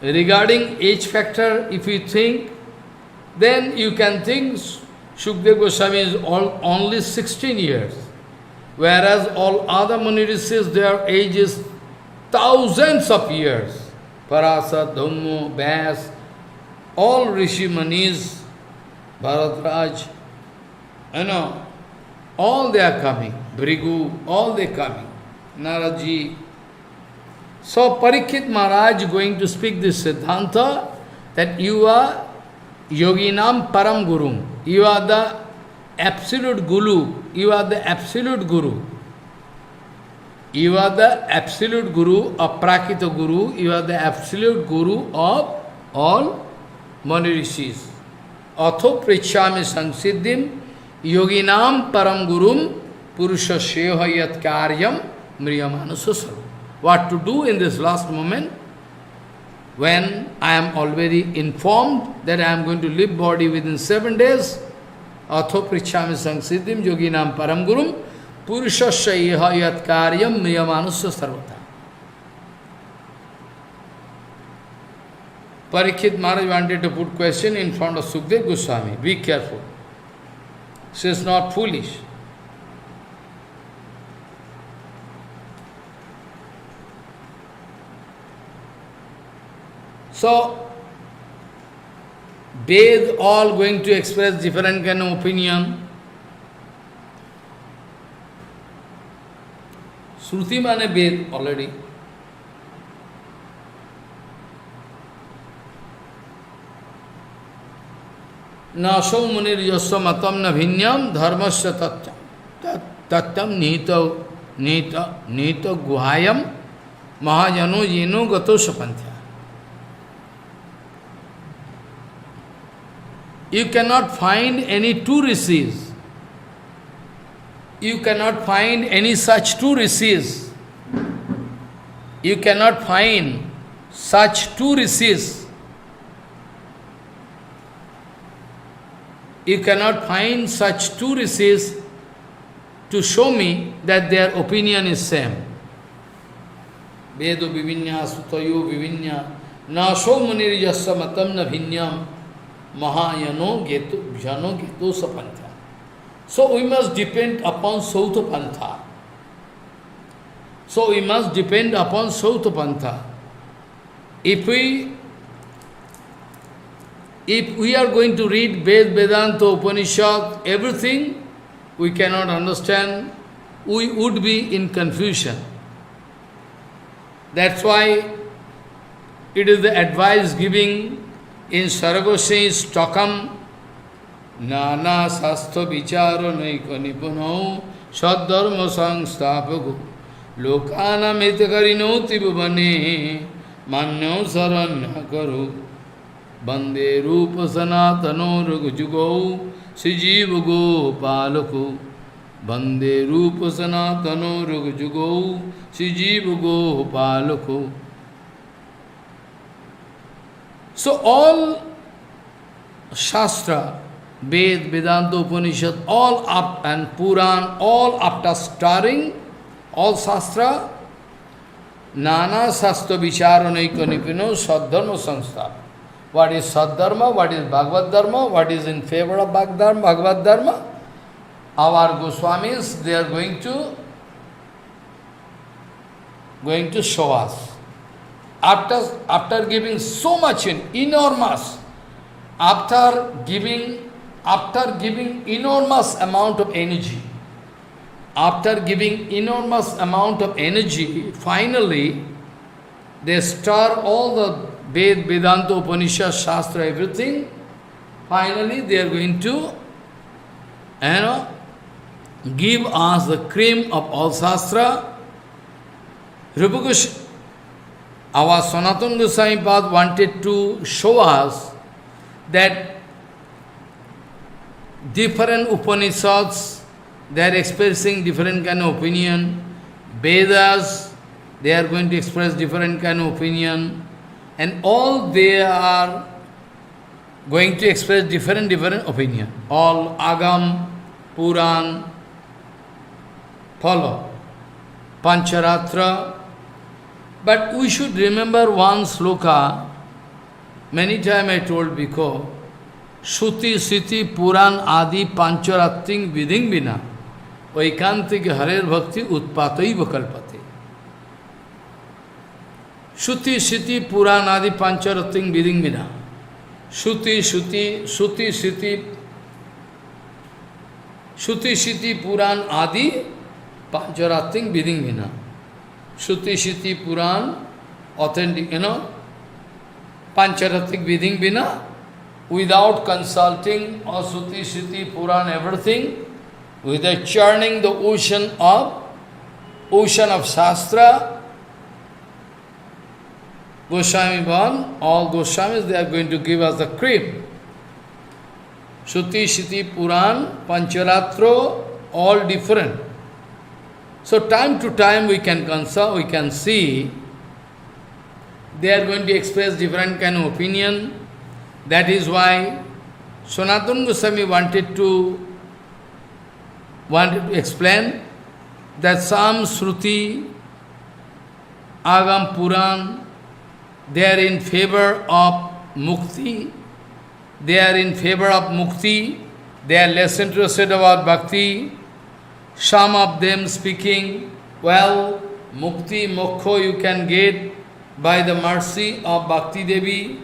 if you think, then you can think Shukdev Goswami is only 16 years. Whereas all other Muni Rishis, their age is thousands of years. Parasa, Dhammo, Vyas, all Rishi Munis, Bharadraj, all they are coming. Bhrigu, all they are coming. Naraji. So Parikshit Maharaj going to speak this Siddhanta that you are Yoginam Param Gurum. You are the absolute Guru. You are the absolute Guru. You are the absolute Guru of Prakita Guru. You are the absolute Guru of all Mani Rishis. Atho prichami sansiddhim yoginam param gurum purushasyeha yat karyam mriyamanasya sarva. What to do in this last moment when I am already informed that I am going to leave body within 7 days? Atho prichami sansiddhim yoginam param gurum purushasyeha yat karyam mriyamanasya sarvata. Parikshit Maharaj wanted to put question in front of Shukdev Goswami. Be careful. She is not foolish. So, Ved all going to express different kind of opinion. Shruti mane Ved already. Nasho munir yasya matam na bhinyam dharmasya tattam nita guhayam mahajano yeno gato sapantya. You cannot find any two rishis. You cannot find any such two rishis. You cannot find such two rishis. You cannot find such two rishis to show me that their opinion is same. Vedo vivinya sutayo vivinya nasho munir yasya matam na bhinyam mahayano geto sapantha. So we must depend upon Sauta Pantha. So we must depend upon Sauta Pantha. If we are going to read Ved, Vedanta, Upanishad, everything, we cannot understand, we would be in confusion. That's why it is the advice giving in Saragosai Stockholm, Nana Sastha Vicharo Naika Nipuno Saddharma Sangsthapago Lokana Mitakarino Tibubane Manyo Saranya Karu Bande Rupa Sanatano Rugujugo Sijivago Palako Bande Rupa Sanatano Rugujugo Sijivago Palako. So all Shastra, Ved, Vedanta, Upanishad, all up and Puran, all after starring, all Shastra, Nana Shastra Vicharanaika Nipino Sadharma Sanstha. What is Sadharma, what is Bhagavad Dharma, what is in favor of Bhagavad Dharma? Our Goswamis, they are going to show us. After giving so much enormous, after giving enormous amount of energy, finally they stir all the Ved, Vedanta, Upanishad, Shastra, everything. Finally they are going to give us the cream of all Shastra. Our Sanatana Goswami Pad wanted to show us that different Upanishads, they are expressing different kind of opinion. Vedas, they are going to express different kind of opinion. And all they are going to express different opinion. All Agam, Puran, follow. Pancharatra. But we should remember one sloka, many times I told before, Shruti, Siti, Puran, Adi, Pancharatting, Viding Vina, Vaikantik Harer Bhakti, Utpatai Vakalpate. Shruti, Siti, Puran, Adi, Pancharatting, Viding Vina. Shruti, Siti, Puran, Adi, Pancharatting, Viding Vina. Shruti, Shiti, Puran, authentic, Pancharatik Viding Vina, without consulting or Shruti, Shiti, Puran, everything, without churning the ocean of Shastra, Goswami Bhavan, all Goswamis, they are going to give us the cream. Shruti, Shiti, Puran, Pancharatro, all different. So time to time we can consult, we can see they are going to express different kind of opinion. That is why Sanatana Goswami wanted to explain that some Shruti, Agam, Puran, they are in favor of Mukti. They are in favor of Mukti. They are less interested about Bhakti. Some of them speaking, well, Mukti, Moksha you can get by the mercy of Bhakti Devi.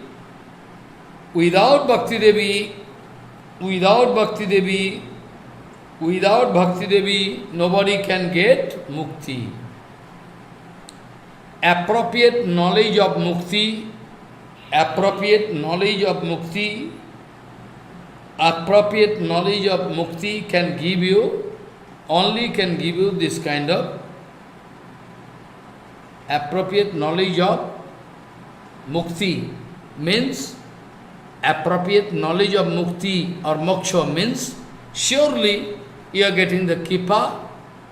Without Bhakti Devi, nobody can get Mukti. Appropriate knowledge of Mukti, can give you, only can give you this kind of appropriate knowledge of Mukti. Means, appropriate knowledge of Mukti or Moksha means, surely you are getting the Kripa,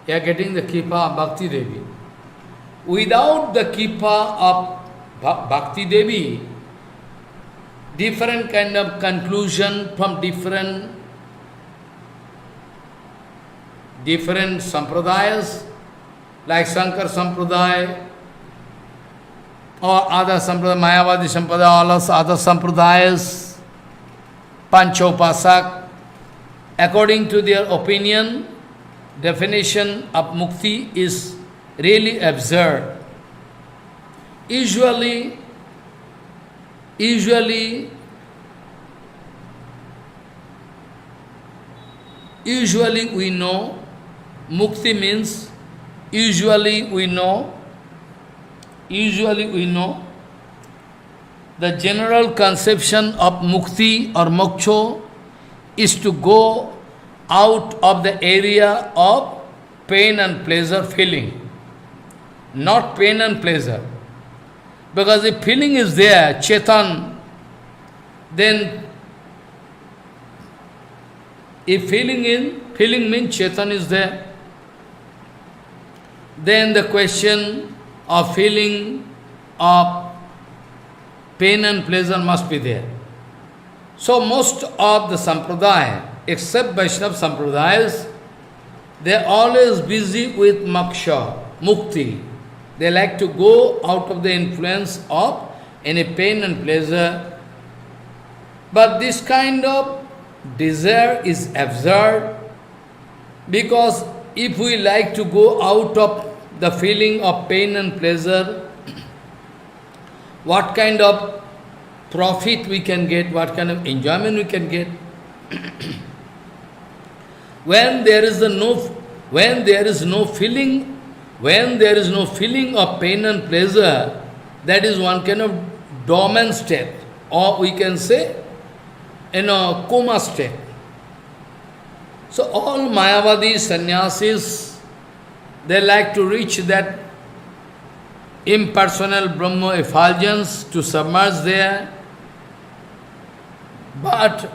of Bhakti Devi. Without the Kripa of Bhakti Devi, different kind of conclusion from different sampradayas, like Shankar Sampradaya, or other Sampradaya, Mayavadi Sampradaya, all other Sampradayas, Panchopasak, according to their opinion, definition of Mukti is really absurd. Usually we know Mukti means, usually we know the general conception of Mukti or Moksha is to go out of the area of pain and pleasure feeling. Not pain and pleasure. Because if feeling is there, Chetan, then if feeling means Chetan is there, then the question of feeling of pain and pleasure must be there. So most of the sampradaya, except Vaishnava sampradayas, they are always busy with moksha, mukti. They like to go out of the influence of any pain and pleasure. But this kind of desire is absurd, because if we like to go out of the feeling of pain and pleasure, what kind of profit we can get, what kind of enjoyment we can get? When there is no feeling of pain and pleasure, that is one kind of dormant state, or we can say in a coma state. So all Mayavadis, sannyasis, they like to reach that impersonal Brahma effulgence, to submerge there. But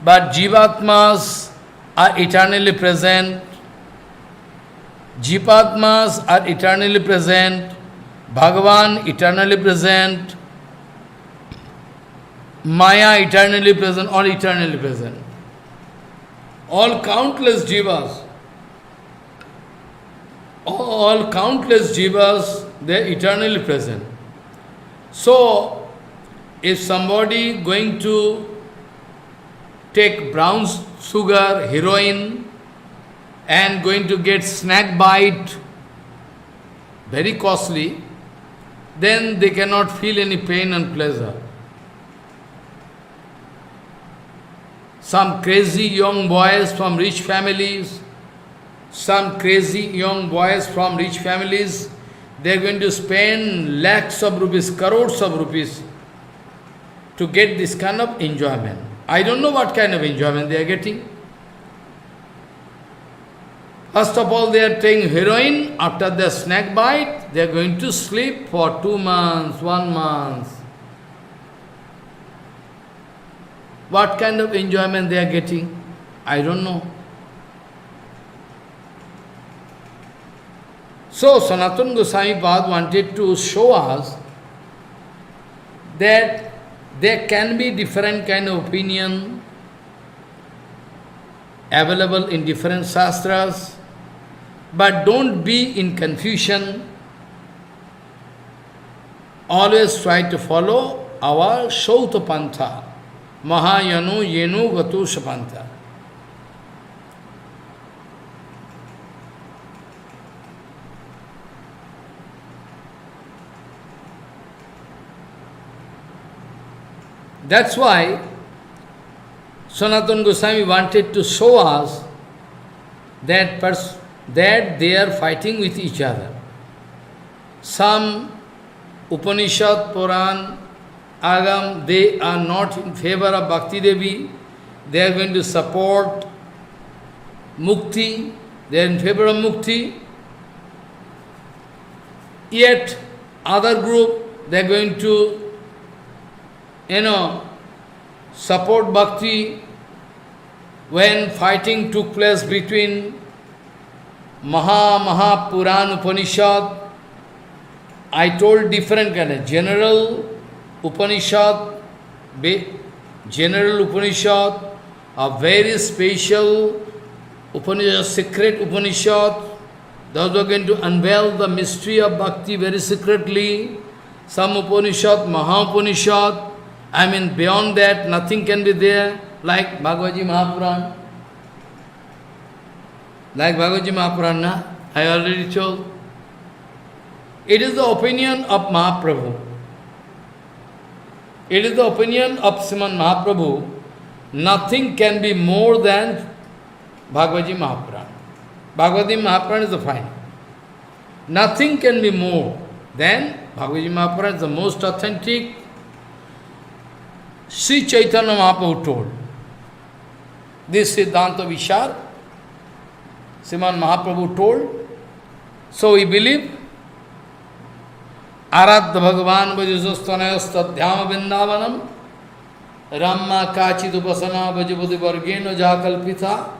Jivatmas are eternally present. Jivatmas are eternally present. Bhagavan eternally present. Maya eternally present, all eternally present. All countless jivas, they are eternally present. So, if somebody going to take brown sugar, heroin, and going to get snack bite, very costly, then they cannot feel any pain and pleasure. Some crazy young boys from rich families, they are going to spend lakhs of rupees, crores of rupees to get this kind of enjoyment. I don't know what kind of enjoyment they are getting. First of all, they are taking heroin. After the snack bite, they are going to sleep for 2 months, 1 month. What kind of enjoyment they are getting? I don't know. So, Sanatana Goswami Pad wanted to show us that there can be different kind of opinion available in different shastras, but don't be in confusion. Always try to follow our Shauta Pantha. Mahayanu Yenu Gatu Shapanta. That's why Sanatana Goswami wanted to show us that they are fighting with each other. Some Upanishad, Puran, Agam, they are not in favor of Bhakti Devi. They are going to support Mukti. They are in favor of Mukti. Yet, other group, they are going to, support Bhakti. When fighting took place between Maha Puran Upanishad, I told different kind of general Upanishad, a very special Upanishad, secret Upanishad. Those are going to unveil the mystery of Bhakti very secretly. Some Upanishad, Maha Upanishad, beyond that, nothing can be there, like Bhagavad Gita Mahapuran. Like Bhagavad Gita Mahapuran, I already told. It is the opinion of Mahaprabhu. It is the opinion of Sriman Mahaprabhu. Nothing can be more than Bhagavad Gita Mahapuran. Bhagavad Gita Mahapuran is the final. Nothing can be more than Bhagavad Gita Mahapuran is the most authentic. Sri Chaitanya Mahaprabhu told. This Siddhanta Vishar, Sriman Mahaprabhu told. So we believe, Aradha Bhagavan Vajusasthanayas Tadhyama Vrindavanam Ramma Kachit Upasana Vajapati Vargeno Jakalpitha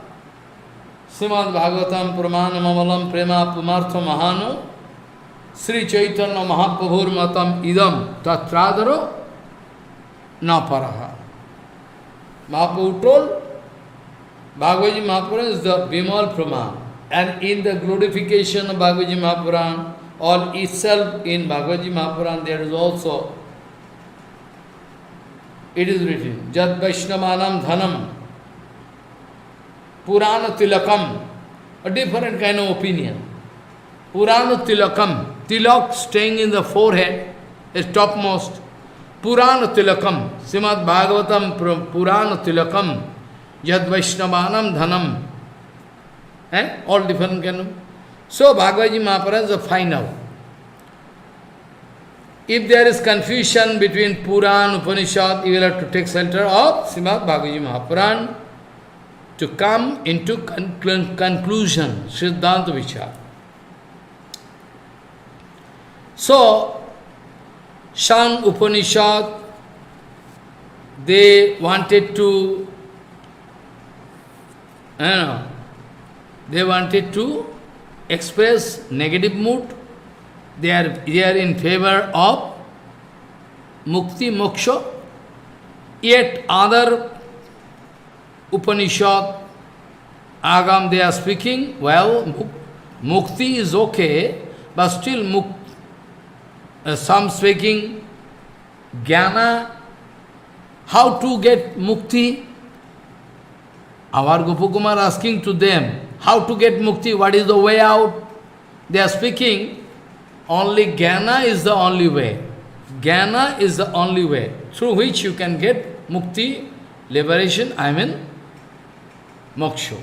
Srimad Bhagavatam Pramanam Amalam Prema Pumartha Mahano Sri Chaitanya Mahaprabhur Matam Idam Tatradaro na paraha. Mahaprabhu told, Bhagavad Mahapuran is the Bimal Praman. And in the glorification of Bhagavad Mahapuran, or itself in Bhagavad Mahapuran, there is also, it is written, Jad Vaishnavanam Dhanam, Purana Tilakam, a different kind of opinion. Purana Tilakam, Tilak staying in the forehead, is topmost. Purana Tilakam, Srimad Bhagavatam Purana Tilakam, Yad Vaishnavanam Dhanam. All different kind of. So Bhagavad Mahapuran is the final. If there is confusion between Puran and Upanishad, you will have to take shelter of Srimad Bhagavad Mahapuran to come into conclusion, Siddhanta Vichar. So, Shyam Upanishad, they wanted to, they wanted to express negative mood. They are in favor of mukti, moksha. Yet other Upanishad, Agam, they are speaking, well, mukti is okay, but still some speaking jnana, how to get mukti? Our Gopakumar asking to them, how to get mukti, what is the way out? They are speaking, only jnana is the only way. Jnana is the only way through which you can get mukti, liberation, moksha.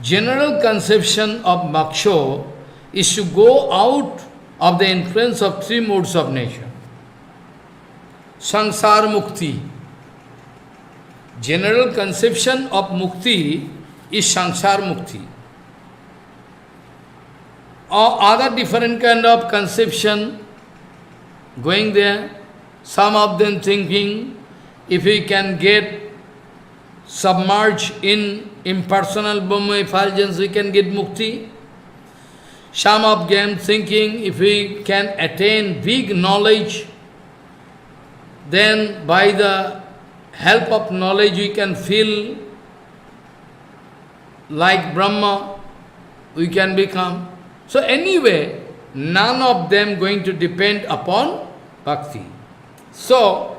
General conception of moksha is to go out of the influence of three modes of nature. Sansara mukti. General conception of mukti is sansara mukti. Or other different kind of conception going there. Some of them thinking, if we can get submerged in impersonal Brahma effulgence, we can get mukti. Some of them thinking, if we can attain big knowledge, then by the help of knowledge we can feel like Brahma, we can become. So anyway, none of them going to depend upon bhakti. So,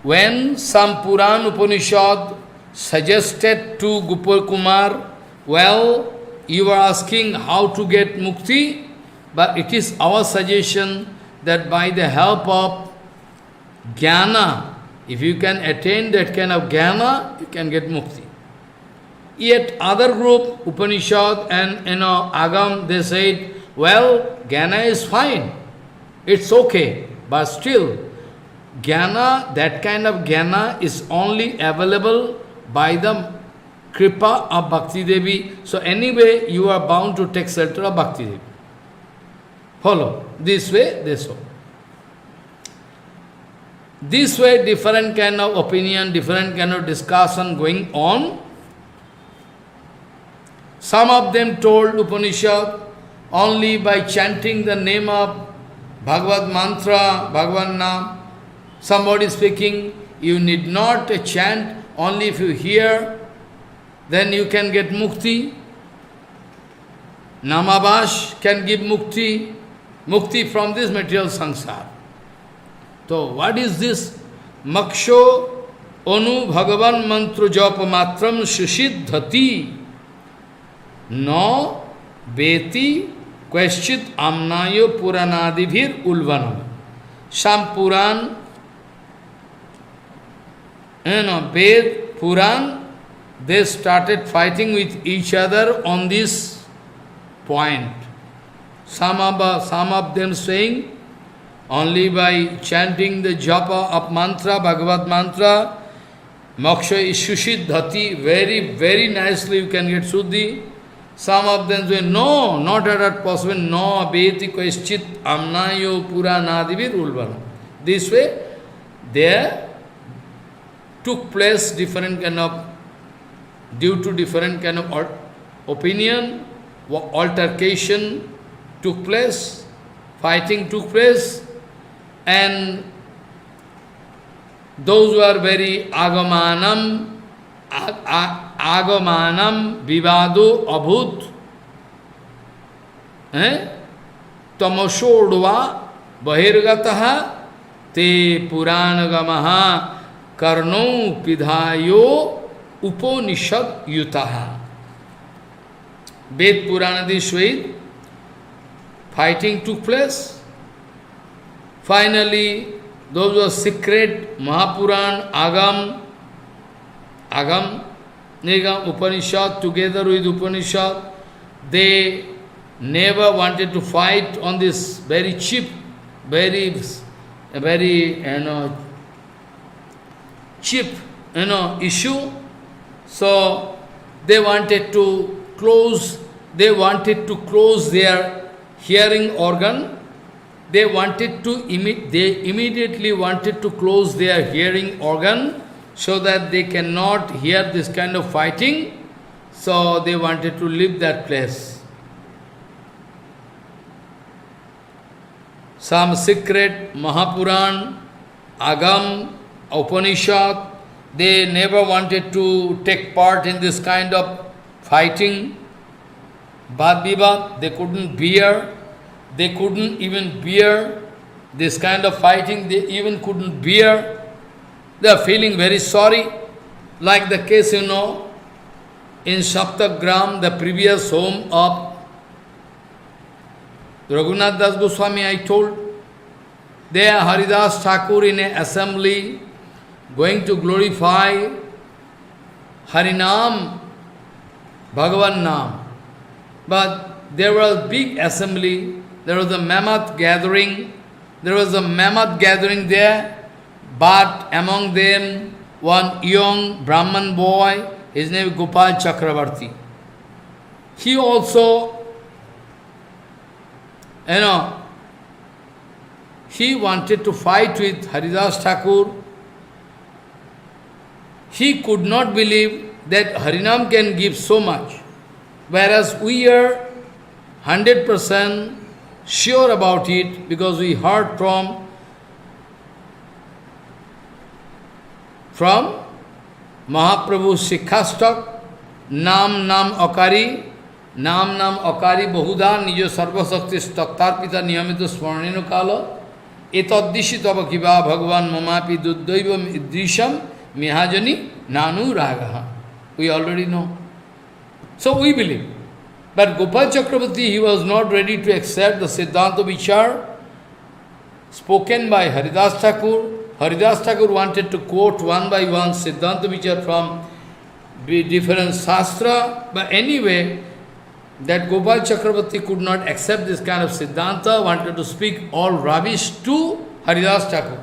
when some Puran Upanishad suggested to Gopal Kumar, well, you are asking how to get mukti, but it is our suggestion that by the help of jnana, if you can attain that kind of jnana, you can get mukti. Yet other group, Upanishad and Agam, they said, well, jnana is fine, it's okay, but still, jnana, that kind of jnana is only available by the kripa of Bhakti Devi. So anyway, you are bound to take shelter of Bhakti Devi. Follow. This way, this way. This way, different kind of opinion, different kind of discussion going on. Some of them told Upanishad, only by chanting the name of Bhagavad Mantra, Bhagavan Nam, somebody speaking, you need not chant, only if you hear, then you can get mukti. Namabash can give mukti, mukti from this material samsara. So what is this? Maksho onu bhagavan mantra japa matram shusiddhati no beti questit amnayo puranadibhir ulvanam. Some Puran, Ved, Puran, they started fighting with each other on this point. Some of them saying, only by chanting the japa of mantra, Bhagavad mantra, moksha is shusiddhati, very, very nicely you can get suddhi. Some of them say, no, not at all possible, no, abeti questit amnayo puranadivir ulvana. This way, there took place different kind of, due to different kind of opinion, altercation took place, fighting took place, and those who are very agamanam vivado abhut, tamasodva bahirgataha te puranagamaha karno pidhayo upanishad yutaha. Ved Puranadi Shved, fighting took place. Finally, those were secret Mahapuran, Agam, Nigam, Upanishad, together with Upanishad, they never wanted to fight on this very cheap, very cheap, issue. So they wanted to close their hearing organ. They immediately wanted to close their hearing organ so that they cannot hear this kind of fighting. So they wanted to leave that place. Some secret Mahapuran, Agam, Upanishad, they never wanted to take part in this kind of fighting. Bad Vivad, they couldn't bear. They couldn't even bear this kind of fighting. They even couldn't bear. They are feeling very sorry. Like the case, in Saptagram, the previous home of Raghunath Das Goswami, I told. There Haridas Thakur in an assembly going to glorify Harinam, Bhagavan Nam. But there was a big assembly, there was a mammoth gathering, there, but among them one young Brahman boy, his name is Gopal Chakravarti. He also, he wanted to fight with Haridas Thakur. He could not believe that Harinam can give so much. Whereas we are 100% sure about it because we heard from Mahaprabhu Sikhastak, Nam Akari, Bahuda, Nijo Sarvasakti Taktarpita Niyamita Swarnino Kala, Etadishitava Kiva Bhagavan Mamapi Duddaivam Idrisham Mihajani Nanu Ragaha. We already know. So we believe. But Gopal Chakravarti, he was not ready to accept the Siddhanta Vichar spoken by Haridas Thakur. Haridas Thakur wanted to quote one by one Siddhanta Vichar from different Shastra. But anyway, that Gopal Chakravarti could not accept this kind of Siddhanta, wanted to speak all rubbish to Haridas Thakur.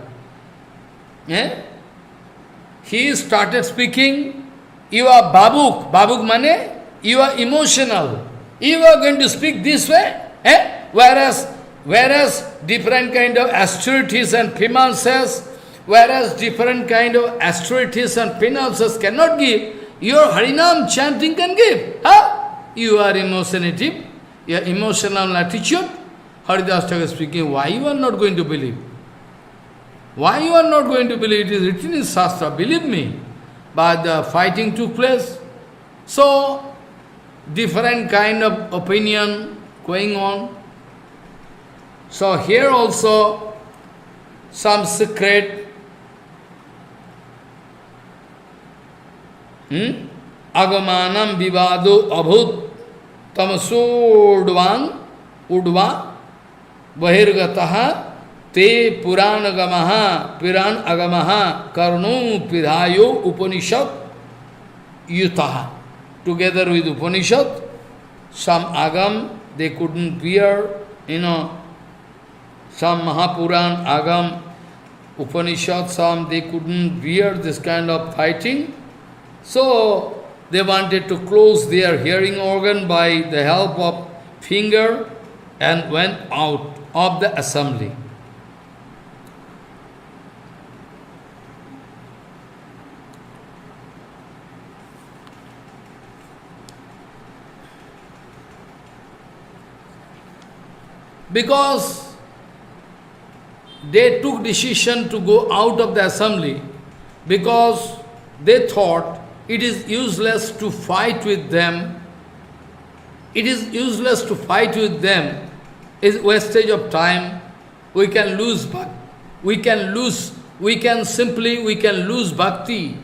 He started speaking, you are Babuk. Babuk mane, you are emotional. You are going to speak this way. Whereas different kind of austerities and penances, cannot give, your Harinam chanting can give. You are emotionative, your emotional attitude. Haridas Thakur speaking, why you are not going to believe? Why you are not going to believe? It is written in Shastra, believe me. But the fighting took place. So, different kind of opinion going on. So here also, some secret Agamanam Vivado Abhut Tamasodvan Udva Bahirgataha Te Puranagamaha Piran Agamaha Karno Pidhayo Upanishad Yutaha. Together with Upanishad, some Agam, they couldn't bear, some Mahapuran, Agam, Upanishad, some they couldn't bear this kind of fighting. So they wanted to close their hearing organ by the help of finger and went out of the assembly. Because they took decision to go out of the assembly, because they thought it is useless to fight with them. It is useless to fight with them. It's wastage of time. We can lose bhakti. We can lose bhakti.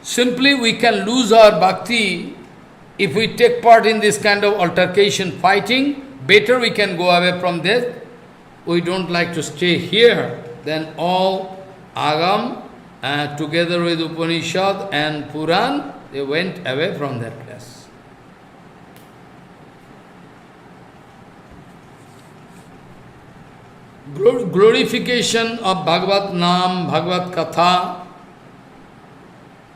Simply we can lose our bhakti if we take part in this kind of altercation, fighting. Better we can go away from this. We don't like to stay here. Then all Agam, together with Upanishad and Puran, they went away from that place. Glorification of Bhagavat Nam, Bhagavat Katha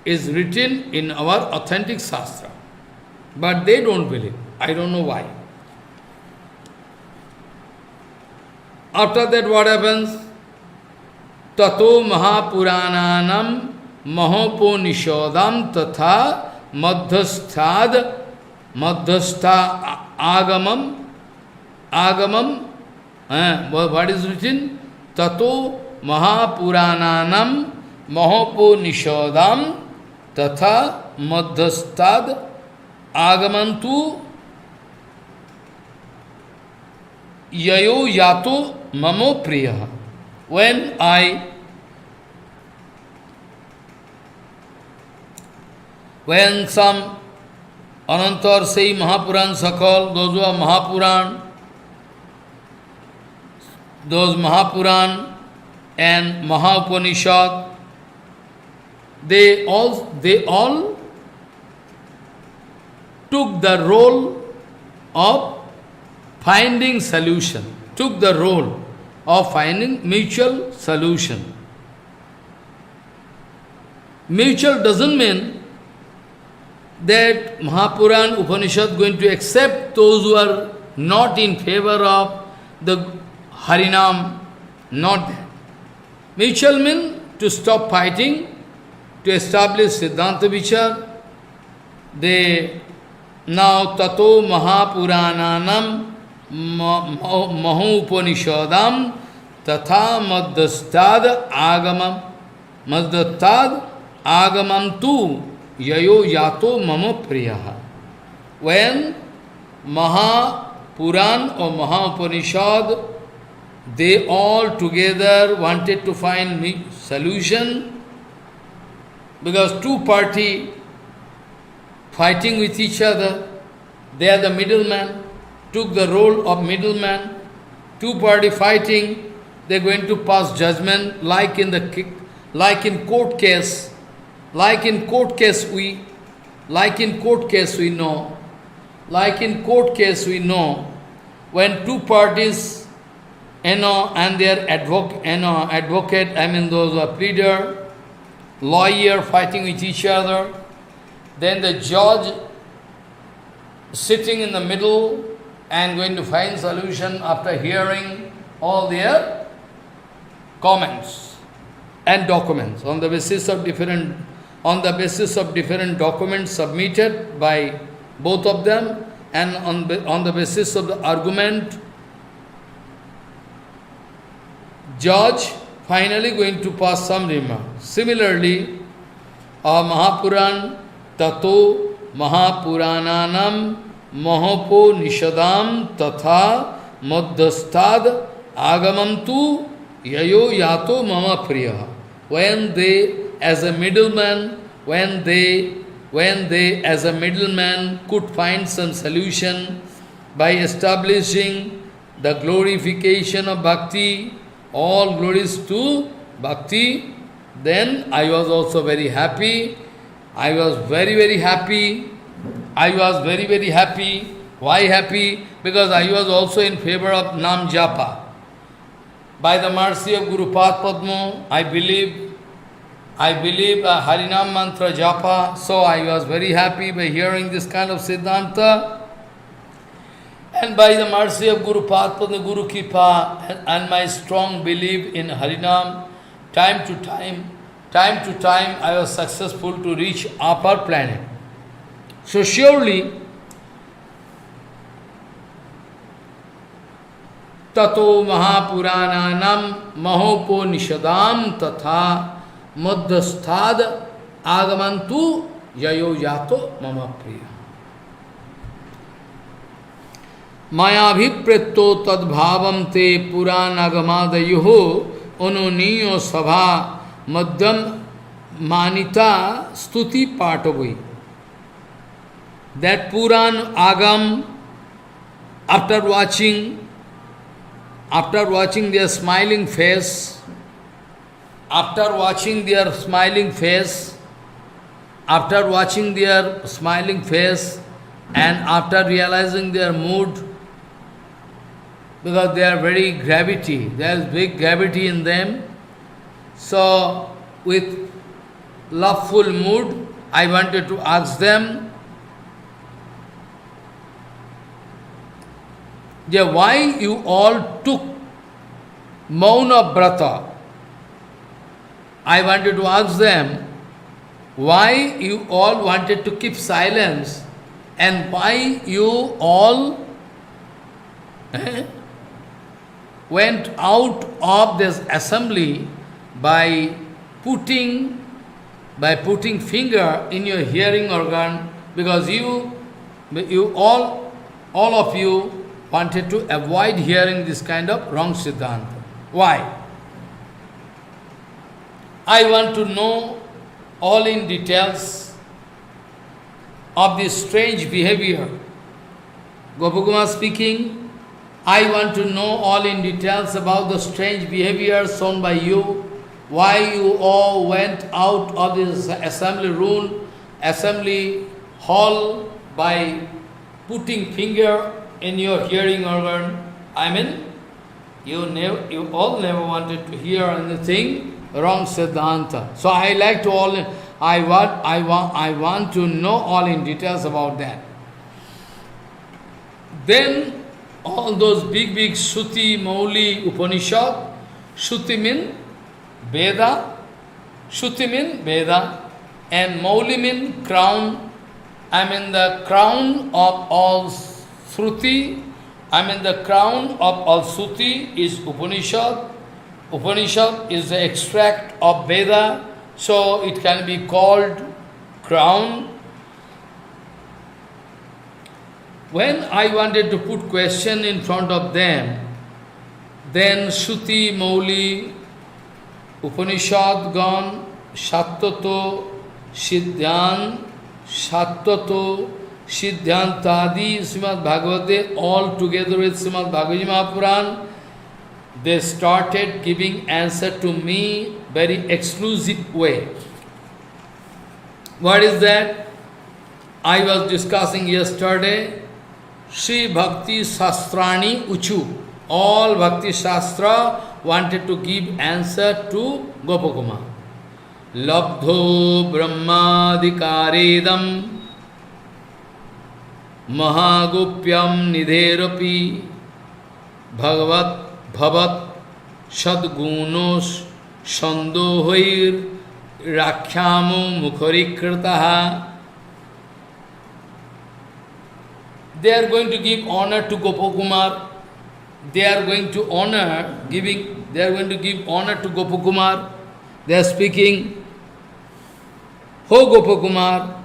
is written in our authentic Shastra. But they don't believe. I don't know why. After that what happens? Tato Mahapurananam Mahoponishodam Tatha Madhastha Agamam. What is written? Tato Mahapurananam Mahoponishodam Tatha Madhastad Agamantu Yayo Yato Mamo Priya. When some Anantar say Mahapuran Sakal, those who are Mahapuran and Mahaupanishad, they all took the role of finding solution, took the role of finding mutual solution. Mutual doesn't mean that Mahapuran, Upanishad going to accept those who are not in favor of the Harinam, not that. Mutual means to stop fighting, to establish Siddhanta Vichar. They now Tato Mahapurananam Mahupanishadam Tatha Madhastad Agamam tu Yayo Yato Mama Priyaha. When Mahapuran or Mahaupanishad, they all together wanted to find solution, because two parties fighting with each other, they are the middleman, took the role of middleman. Two parties fighting, they are going to pass judgment like in court case. Like in court case we know, when two parties, and their advocate, those who are pleader, lawyer fighting with each other, then the judge sitting in the middle and going to find solution after hearing all their comments and documents on the basis of different documents submitted by both of them, and on the basis of the argument, judge finally going to pass some remark. Similarly, Mahapuran Tato Mahapurananam Mahopo Nishadam Tatha Madhastad Agamantu Yayo Yato Mama Priya. When they as a middleman could find some solution by establishing the glorification of bhakti, all glories to bhakti, then I was also very happy. I was very, very happy. Why happy? Because I was also in favor of Nam Japa. By the mercy of Guru Padma, I believe Harinam Mantra Japa, so I was very happy by hearing this kind of Siddhanta. And by the mercy of Guru Padma, Guru Kripa, and my strong belief in Harinam, time to time, I was successful to reach upper planet. So surely, tato mahapurananam mahopanishadam tatha madhyasthad agamantu yayo yato mama priya. Mayabhipreto tadbhavam te puranagamadayuho ononiyo sabha madhyam manita stuti patavai. That Puran Agam, after watching their smiling face, after watching their smiling face, and after realizing their mood, because they are very gravity, there is big gravity in them. So, with loveful mood, I wanted to ask them, why you all took Mauna Brata? I wanted to ask them, why you all wanted to keep silence, and why you all went out of this assembly by putting finger in your hearing organ, because you all of you wanted to avoid hearing this kind of wrong Siddhanta. Why? I want to know all in details of this strange behavior. Gopakumar speaking, I want to know all in details about the strange behavior shown by you, why you all went out of this assembly hall by putting finger in your hearing organ. I mean, you all never wanted to hear anything wrong Siddhanta. So I want to know all in details about that. Then all those big Shruti, Mauli, Upanishad, Shruti mean Veda, and Mauli mean crown. I mean the crown of all Shruti, the crown of all Shruti is Upanishad. Upanishad is the extract of Veda, so it can be called crown. When I wanted to put question in front of them, then Shruti, Mauli, Upanishad gone, Shattato, Siddhantadi, Srimad Bhagavate, all together with Srimad Bhagavad Mahapuran, they started giving answer to me very exclusive way. What is that? I was discussing yesterday, Sri Bhakti Shastrani Uchu. All Bhakti Shastra wanted to give answer to Gopakumar. Labdho Brahmadikaredam Mahagupyam Nidherapi Bhavat Sadgunos Sandohoir Rakhyamo Mukharikritaha. They are going to give honor to Gopakumar. They are going to give honor to Gopakumar. They are speaking, Ho Gopakumar,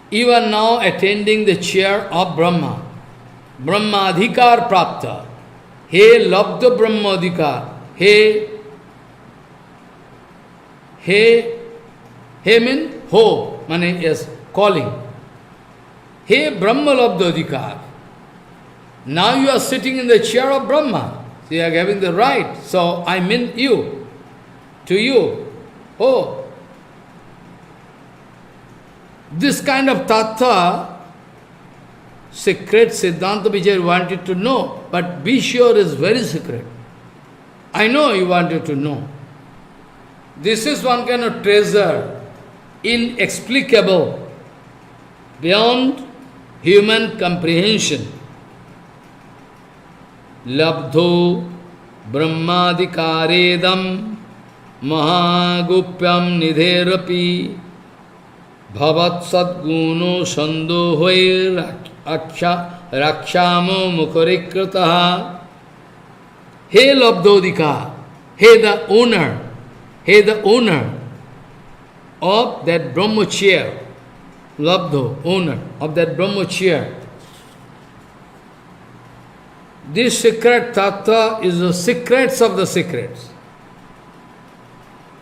you are now attending the chair of Brahma. Brahmadhikar Prapta. He Labdha Brahmadhikar. He means ho, means yes, calling. He Brahma Labdha Adhikar. Now you are sitting in the chair of Brahma. So you are having the right. So I mean you. To you. Oh. This kind of tattva, secret Siddhanta which I wanted to know, but be sure is very secret. I know you wanted to know. This is one kind of treasure, inexplicable, beyond human comprehension. Labdho brahmadikaredam mahagupyam nidherapi bhavat sadguno sandohoir rakshamo mukharikritaha. Hey Labdhodika, hey the owner of that Brahmacharya, Labdho, owner of that Brahmacharya. This secret tattva is the secrets of the secrets.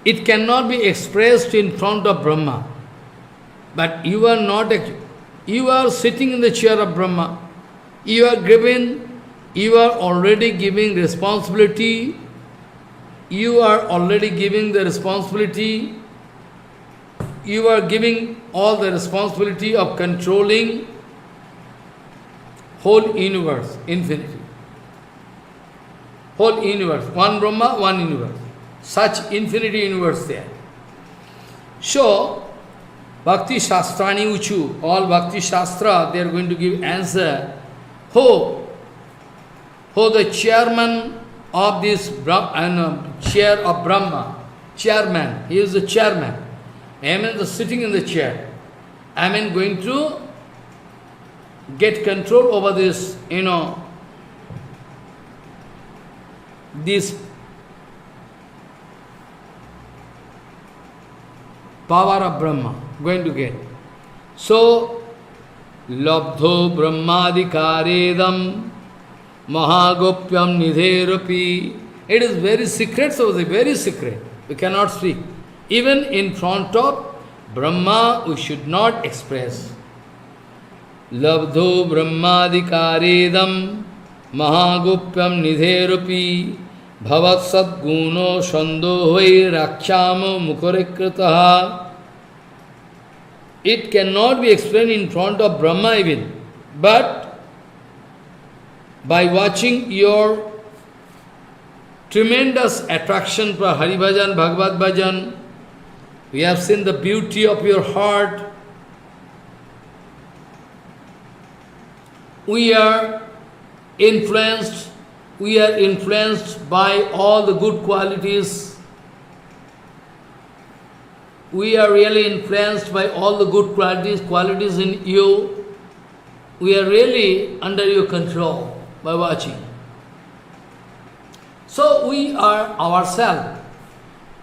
It cannot be expressed in front of Brahma. But you are not, you are sitting in the chair of Brahma. You are already giving responsibility. You are already giving the responsibility. You are giving all the responsibility of controlling whole universe, infinity. Whole universe, one Brahma, one universe. Such infinity universe there. So, Bhakti Shastrani Uchu, all Bhakti Shastra, they are going to give answer. Who the chairman of this chair of Brahma, chairman, he is the chairman. I mean, sitting in the chair. I mean, going to get control over this, this power of Brahma, going to get. So, Labdho Brahmadikaredam Mahagopyam Nidherapi. It is very secret, so very secret. We cannot speak. Even in front of Brahma, we should not express. Labdho Brahmadikaredam Mahagopyam Nidherapi Bhavat Sadguno Shandohoi Rakshamo Mukharekritaha. It cannot be explained in front of Brahma even, but by watching your tremendous attraction for Hari Bhajan, Bhagavad Bhajan, we have seen the beauty of your heart. We are influenced by all the good qualities. We are really influenced by all the good qualities in you. We are really under your control by watching. So we ourselves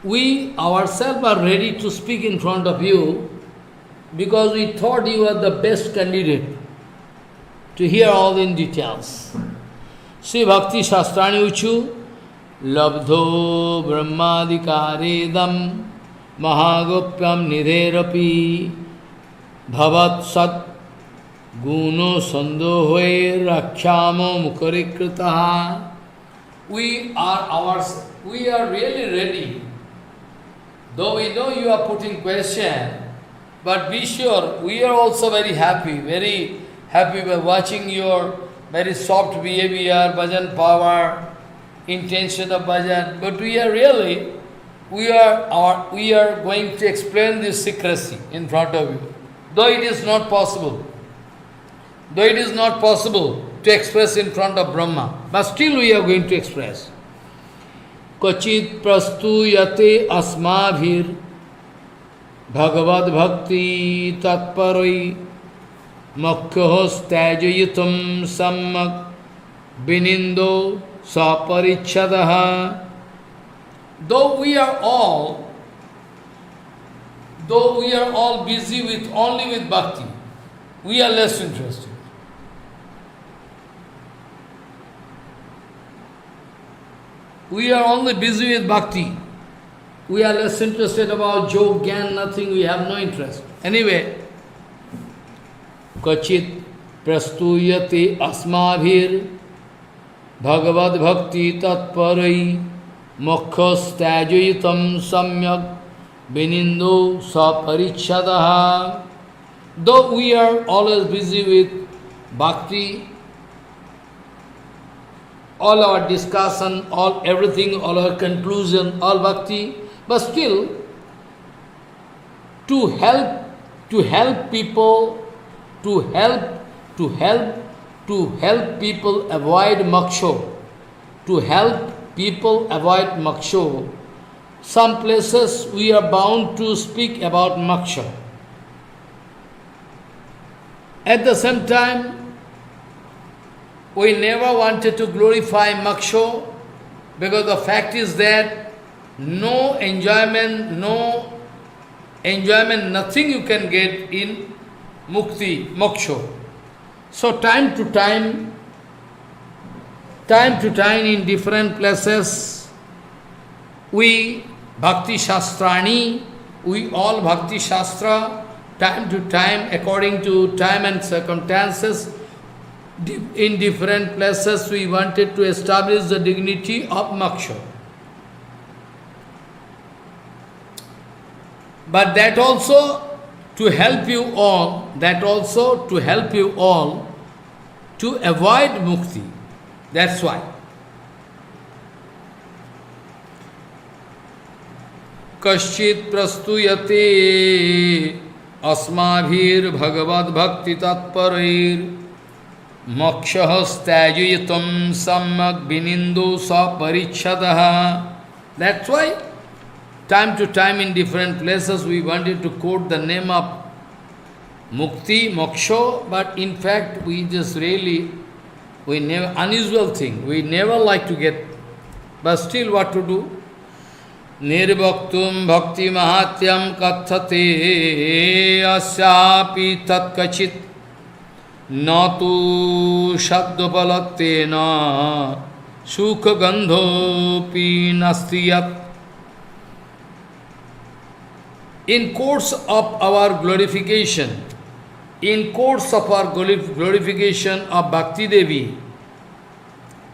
are ready to speak in front of you because we thought you are the best candidate to hear all in details. Sri Bhakti Shastrani Uchu, Labdho Brahmadikaredam Mahagopyam Nidherapi Bhavat Sat Guno Sandohoe Rakshamo Mukharekritaha. We are really ready. Though we know you are putting question, but be sure, we are also very happy by watching your very soft behavior, bhajan power, intention of bhajan. But we are going to explain this secrecy in front of you. Though it is not possible to express in front of Brahma, but still we are going to express. Kachit prastuyate asmabhir Bhagavad Bhakti Tatparoi Mokkhohos Tajayitum Sammak Binindo Saparichadaha. Though we are all busy only with bhakti, we are less interested. We are only busy with bhakti. We are less interested about jog, gyan, nothing, we have no interest. Anyway, Kachit prastuyate asmabhir Bhagavad Bhakti Tatparai Mokkos Tajayitam Samyak Binindo Saparichadaha. Though we are always busy with bhakti, all our discussion, everything, all our conclusion, all bhakti, but still to help people avoid moksha, to help people avoid moksha. Some places we are bound to speak about moksha. At the same time, we never wanted to glorify moksha Because the fact is that no enjoyment, nothing you can get in mukti, moksha. So time to time in different places, we Bhakti Shastrani, we all Bhakti Shastra, time to time, according to time and circumstances, in different places we wanted to establish the dignity of moksha. But that also to help you all, to avoid mukti. That's why. Kaschit prastuyate asmabhir bhagavad bhakti tatparair mokshahastajyatam sammak binindu sa parichadaha. That's why time to time in different places we wanted to quote the name of mukti, moksha, but in fact we never, unusual thing, we never like to get, but still what to do? Nirbhaktum bhakti mahatyam kathate asyapi tatkachit natu shabdopalattena sukha gandhopi nastiyat. In course of our glorification of Bhakti Devi,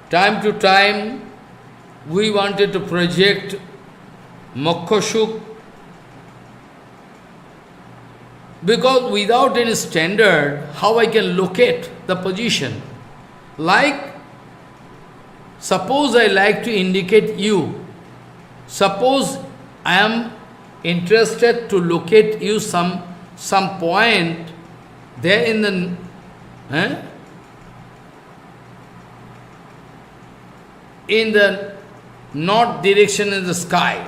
time to time we wanted to project Mokkha, because without any standard, how I can locate the position? Like, suppose I like to indicate you. Suppose I am interested to locate you some point there in the in the north direction in the sky.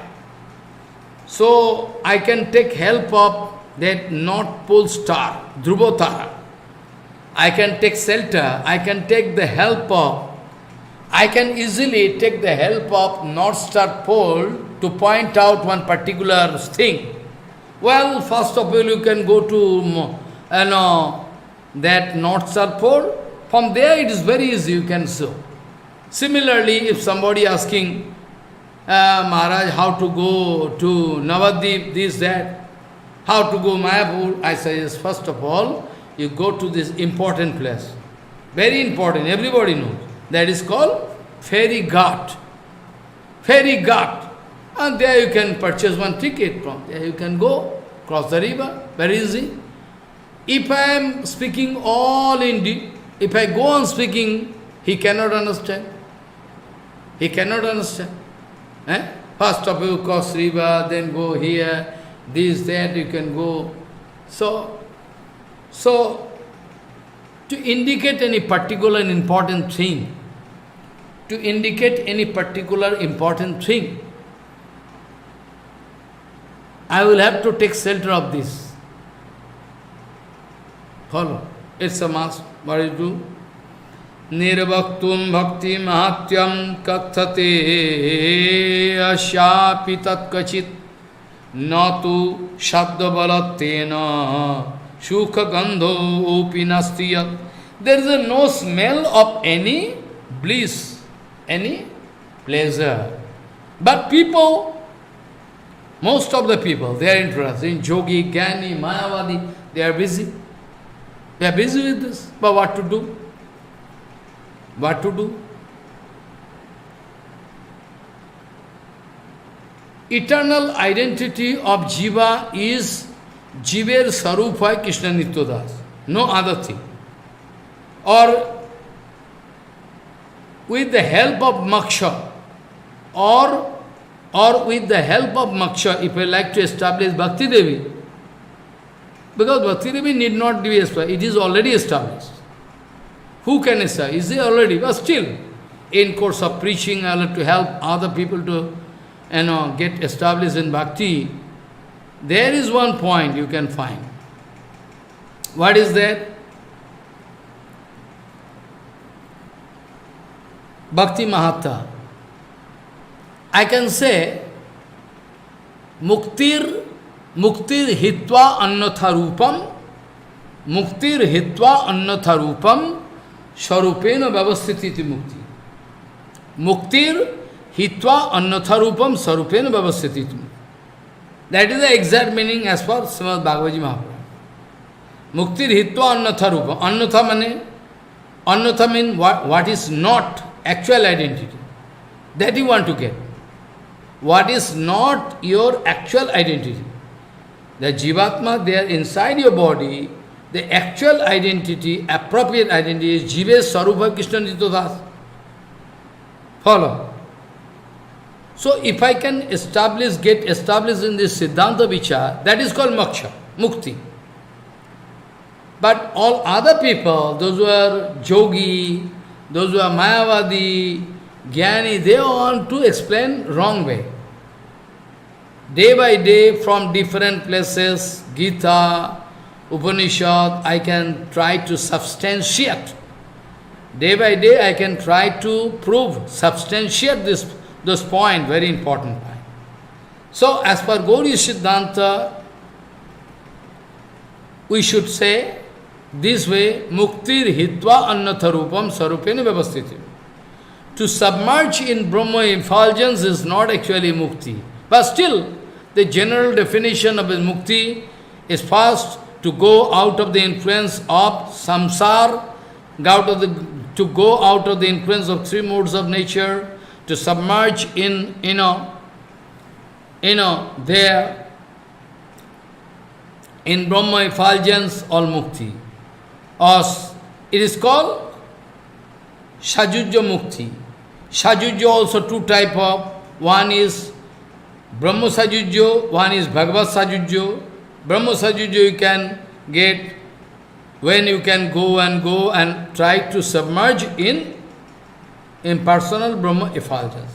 So I can take help of that North Pole star, Dhruva Tara. I can take shelter, I can easily take the help of North Star Pole to point out one particular thing. Well, first of all, you can go to that North Star Pole. From there, it is very easy, you can show. Similarly, if somebody asking, Maharaj, how to go to Navadvip, this, that, how to go Mayapur, I suggest, first of all, you go to this important place. Very important, everybody knows. That is called Ferry Ghat. Ferry Ghat. And there you can purchase one ticket from. There you can go, cross the river, very easy. If I am speaking all in if I go on speaking, he cannot understand. He cannot understand. First of all, you cross river, then go here, this, that, you can go. So, to indicate any particular important thing, I will have to take shelter of this. Follow. It's a must. What do you do? Nirbhaktum bhakti mahatyam kathate asyapi tatkachit natu shabdabalattena sukha gandho upi nastiyat. There is no smell of any bliss, any pleasure. But people, most of the people, they are interested in Yogi, Jnani, Mayavadi, they are busy. They are busy with this. But what to do? What to do? Eternal identity of Jiva is Jiver Sarupa Krishna Nityadas. No other thing. Or with the help of Moksha, or with the help of Moksha, if I like to establish Bhakti Devi, because Bhakti Devi need not be established, it is already established. Who can establish? Is it already? But still, in course of preaching, I have to help other people to get established in Bhakti. There is one point you can find. What is that? Bhakti Mahatma. I can say, Muktir hitva annatha rupam, Muktir hitva annatha rupam, Swarupena Vyavastititi Mukti. Muktir hitva annatha rupam, Swarupena Vyavastititi. That is the exact meaning as per Srimad Bhagavad Gita Mahaprabhu. Muktir hitva annatha rupam. Annatha means what is not actual identity. That you want to get. What is not your actual identity. The Jivatma, they are inside your body. The actual identity, appropriate identity is Jive Sarupa Krishna Nityadas. Follow. So if I can get established in this Siddhanta Vichar, that is called Moksha, Mukti. But all other people, those who are Yogi, those who are Mayavadi, Jnani, they want to explain wrong way. Day by day, from different places, Gita, Upanishad, I can try to substantiate. Day by day, I can try to substantiate this point, very important point. So, as per Gauriya Siddhanta, we should say this way, Muktir hitva annatha rupam sarupena vyavastiti. To submerge in Brahma effulgence is not actually mukti. But still, the general definition of mukti is first to go out of the influence of samsara, to go out of the influence of three modes of nature, to submerge in, there, in Brahma effulgence, all mukti. Or it is called Sajujya Mukti. Sajujya also two type of, one is Brahma Sajujya, one is Bhagavad Sajujya. Brahma Sajujya you can get when you can go and try to submerge in impersonal Brahma effulgence.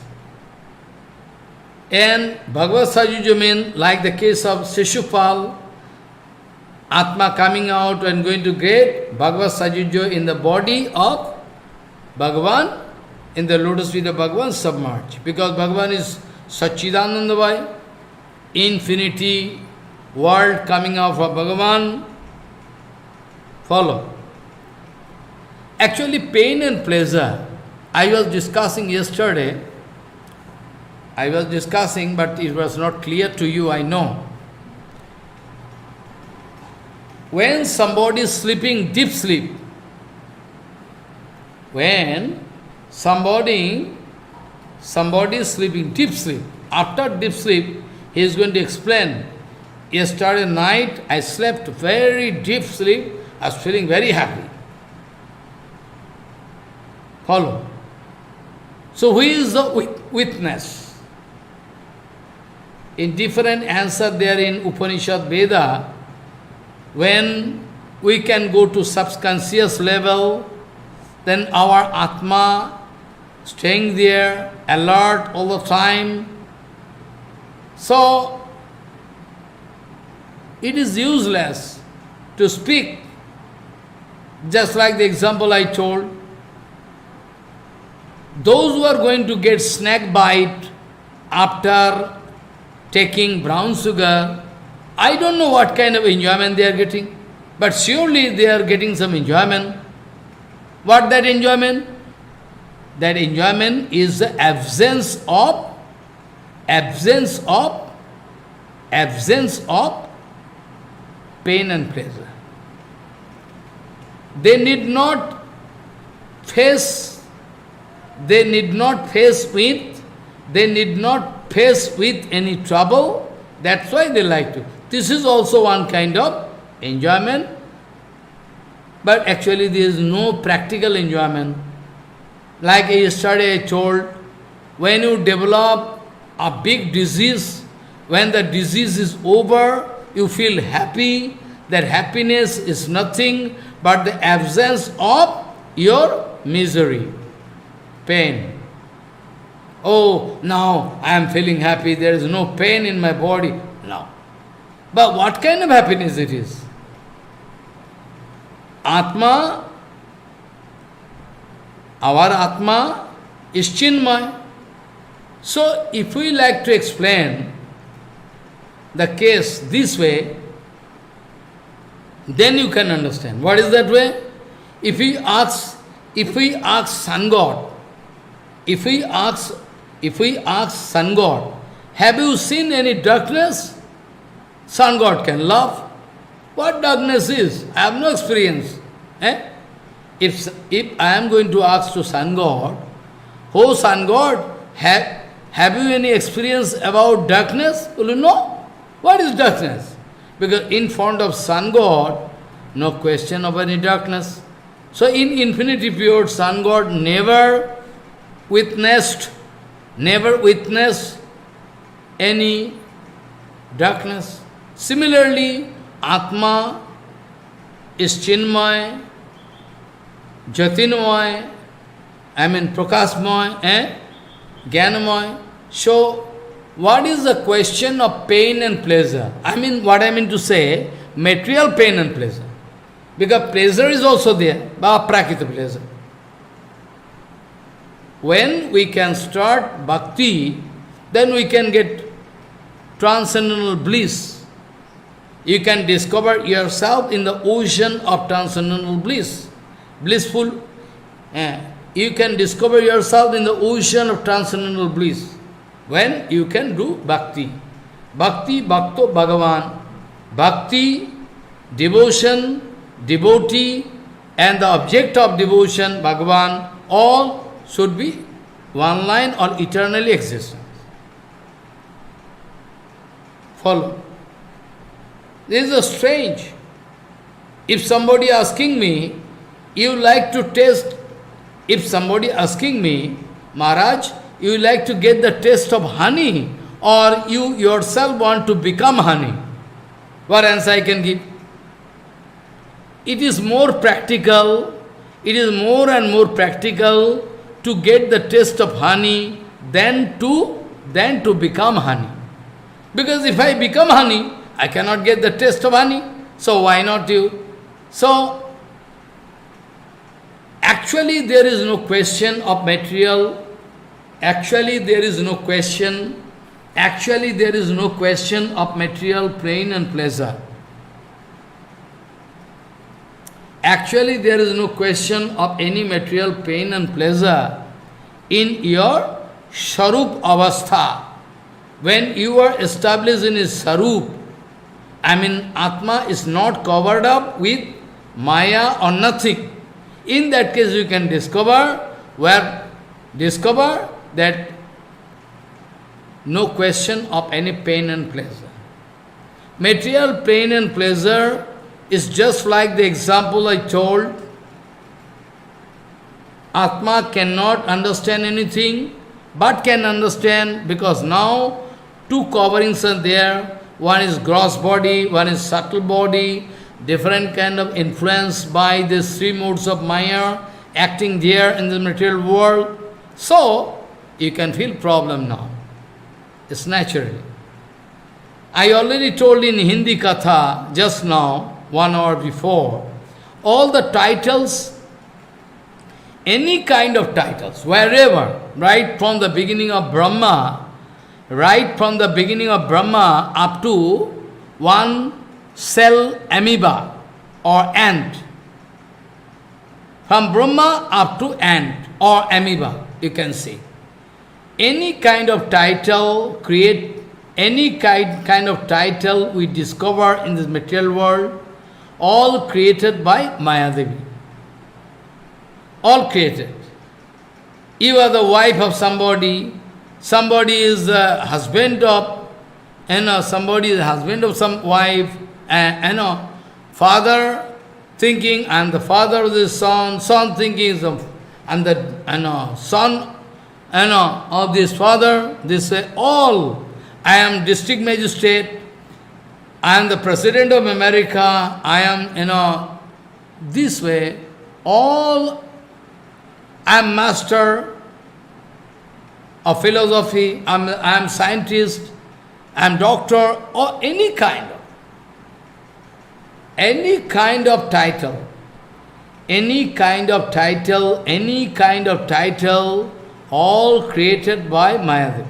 And Bhagavad Sajujya means like the case of Shishupal, Atma coming out and going to get Bhagavad Sajujya in the body of Bhagavan, in the lotus feet of Bhagavan submerged. Because Bhagavan is Satchidanandavai, infinity, world coming out of Bhagavan. Follow. Actually, pain and pleasure, I was discussing yesterday, but it was not clear to you, I know. When somebody is sleeping deep sleep, when somebody is sleeping deep sleep, after deep sleep, he is going to explain, yesterday night I slept very deep sleep, I was feeling very happy. Follow. So who is the witness? In different answer there in Upanishad Veda, when we can go to subconscious level, then our Atma staying there, alert all the time. So, it is useless to speak. Just like the example I told, those who are going to get snake bite after taking brown sugar, I don't know what kind of enjoyment they are getting, but surely they are getting some enjoyment. What that enjoyment? That enjoyment is the absence of pain and pleasure. They need not face with any trouble. That's why they like to. This is also one kind of enjoyment, but actually there is no practical enjoyment. Like yesterday I told, when you develop a big disease, when the disease is over, you feel happy. That happiness is nothing but the absence of your misery, pain. Oh, now I am feeling happy, there is no pain in my body. No. But what kind of happiness it is? Atma, our Atma is Chinmay. So, if we like to explain the case this way, then you can understand. What is that way? If we ask Sun God, if we ask Sun God, have you seen any darkness? Sun God can laugh. What darkness is? I have no experience. Eh? If I am going to ask to Sun God, oh Sun God, have you any experience about darkness? Will you know? What is darkness? Because in front of Sun God, no question of any darkness. So in infinity pure, Sun God never witnessed any darkness. Similarly, Atma is Chinmay, Jatinmay, Prakashmay, Jnanamay. So, what is the question of pain and pleasure? What I mean to say, material pain and pleasure. Because pleasure is also there, but prakita pleasure. When we can start bhakti, then we can get transcendental bliss. You can discover yourself in the ocean of transcendental bliss. Blissful. You can discover yourself in the ocean of transcendental bliss. When you can do bhakti. Bhakti, bhakto, Bhagavan. Bhakti, devotion, devotee, and the object of devotion, Bhagavan, all should be one line or eternally existence. Follow. This is strange. If somebody asking me, you like to taste, if somebody asking me, Maharaj, you like to get the taste of honey, or you yourself want to become honey, what answer I can give? It is more practical, it is more and more practical to get the taste of honey than to become honey. Because if I become honey, I cannot get the taste of honey. So why not you? So, actually there is no question of material. Actually there is no question of material pain and pleasure. Actually there is no question of any material pain and pleasure in your Sharup Avastha. When you are established in his Sarup, Atma is not covered up with Maya or nothing. In that case you can discover that no question of any pain and pleasure. Material pain and pleasure is just like the example I told. Atma cannot understand anything, but can understand because now two coverings are there. One is gross body, one is subtle body, different kind of influence by these three modes of Maya acting there in the material world. So, you can feel problem now. It's naturally. I already told in Hindi Katha just now, 1 hour before, all the titles, any kind of titles, wherever, right from the beginning of Brahma up to one cell amoeba or ant. From Brahma up to ant or amoeba, you can see. Any kind of title, any kind of title we discover in this material world, all created by Mayadevi. All created. You are the wife of somebody is the husband of, somebody is the husband of some wife, father thinking, I am the father of this son thinking, I am the son of this father, this way, all. I am district magistrate, I am the president of America, I am, this way, all. I am master of philosophy, I am scientist, I am doctor, or any kind of title, all created by Mayadevi.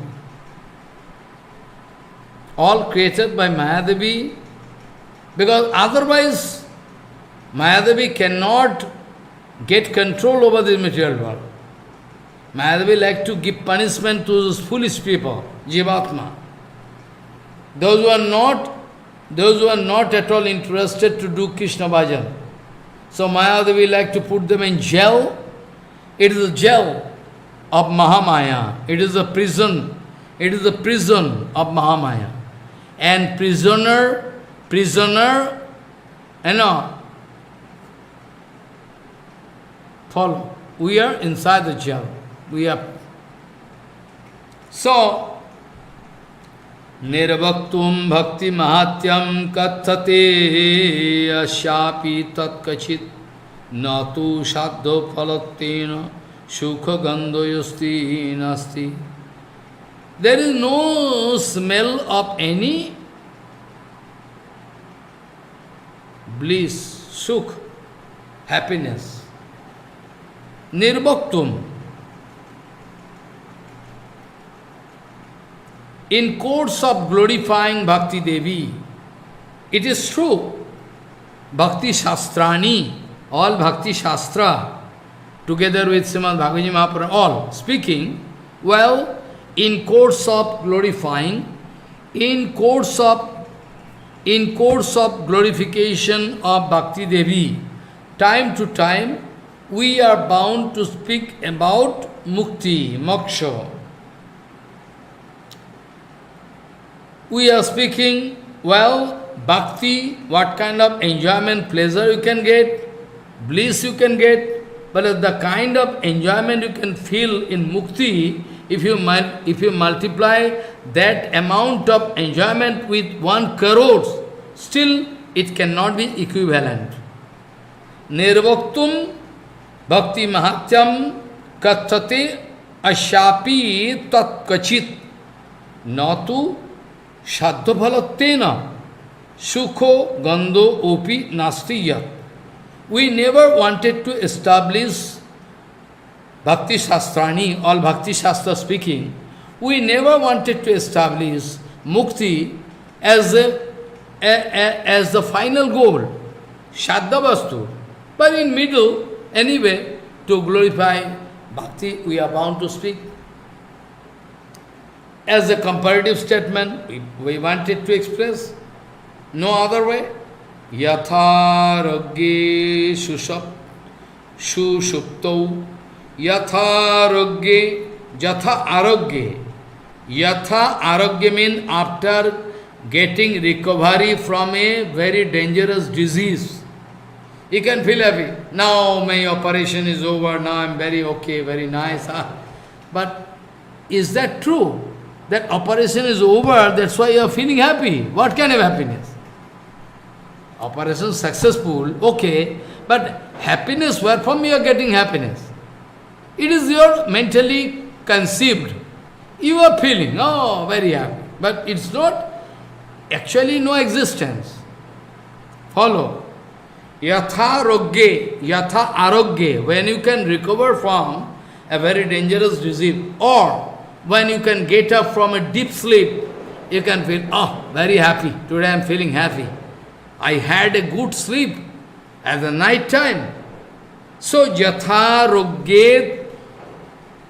all created by Mayadevi, because otherwise Mayadevi cannot get control over this material world. Mayadevi like to give punishment to those foolish people, Jivatma. Those who are not at all interested to do Krishna bhajan. So Mayadevi like to put them in jail. It is a jail of Mahamaya. It is a prison. It is the prison of Mahamaya. And prisoner, follow. We are inside the jail. We are. So, Nirvaktum bhakti mahatyam kathate asyapi tatkachit natu sadho phalatena sukha gandhoyasti nasti. There is no smell of any bliss, sukh, happiness. Nirvaktum. In course of glorifying Bhakti Devi, it is true, Bhakti Shastrani, all Bhakti Shastra, together with Srimad Bhagavad Mahaprabhu, all speaking, well, in course of glorifying, in course of glorification of Bhakti Devi, time to time, we are bound to speak about mukti, moksha. We are speaking, well, bhakti, what kind of enjoyment, pleasure you can get, bliss you can get, but the kind of enjoyment you can feel in mukti, if you multiply that amount of enjoyment with 1 crore, still it cannot be equivalent. Nirvaktum bhakti mahatyam kathate asyapi tatkachit natu Shaddhaphalatena Sukho Gandho Opi Nastiya. We never wanted to establish Bhakti Shastrani, all Bhakti Shastra speaking, we never wanted to establish Mukti as the final goal, Shaddha But in middle, anyway, to glorify Bhakti, we are bound to speak. As a comparative statement, we wanted to express, no other way. Yatha ragge sushuptau, yatha ragge, jatha aragge. Yatha aragge means after getting recovery from a very dangerous disease. You can feel happy. Now my operation is over, now I am very okay, very nice. But is that true? That operation is over, that's why you are feeling happy. What kind of happiness? Operation successful, okay, but happiness, where from you are getting happiness? It is your mentally conceived. You are feeling, oh, very happy. But it's not actually no existence. Follow. Yatha rogge, yatha arogge, when you can recover from a very dangerous disease, or when you can get up from a deep sleep, you can feel, oh, very happy. Today I am feeling happy. I had a good sleep at the night time. So, yatha rogge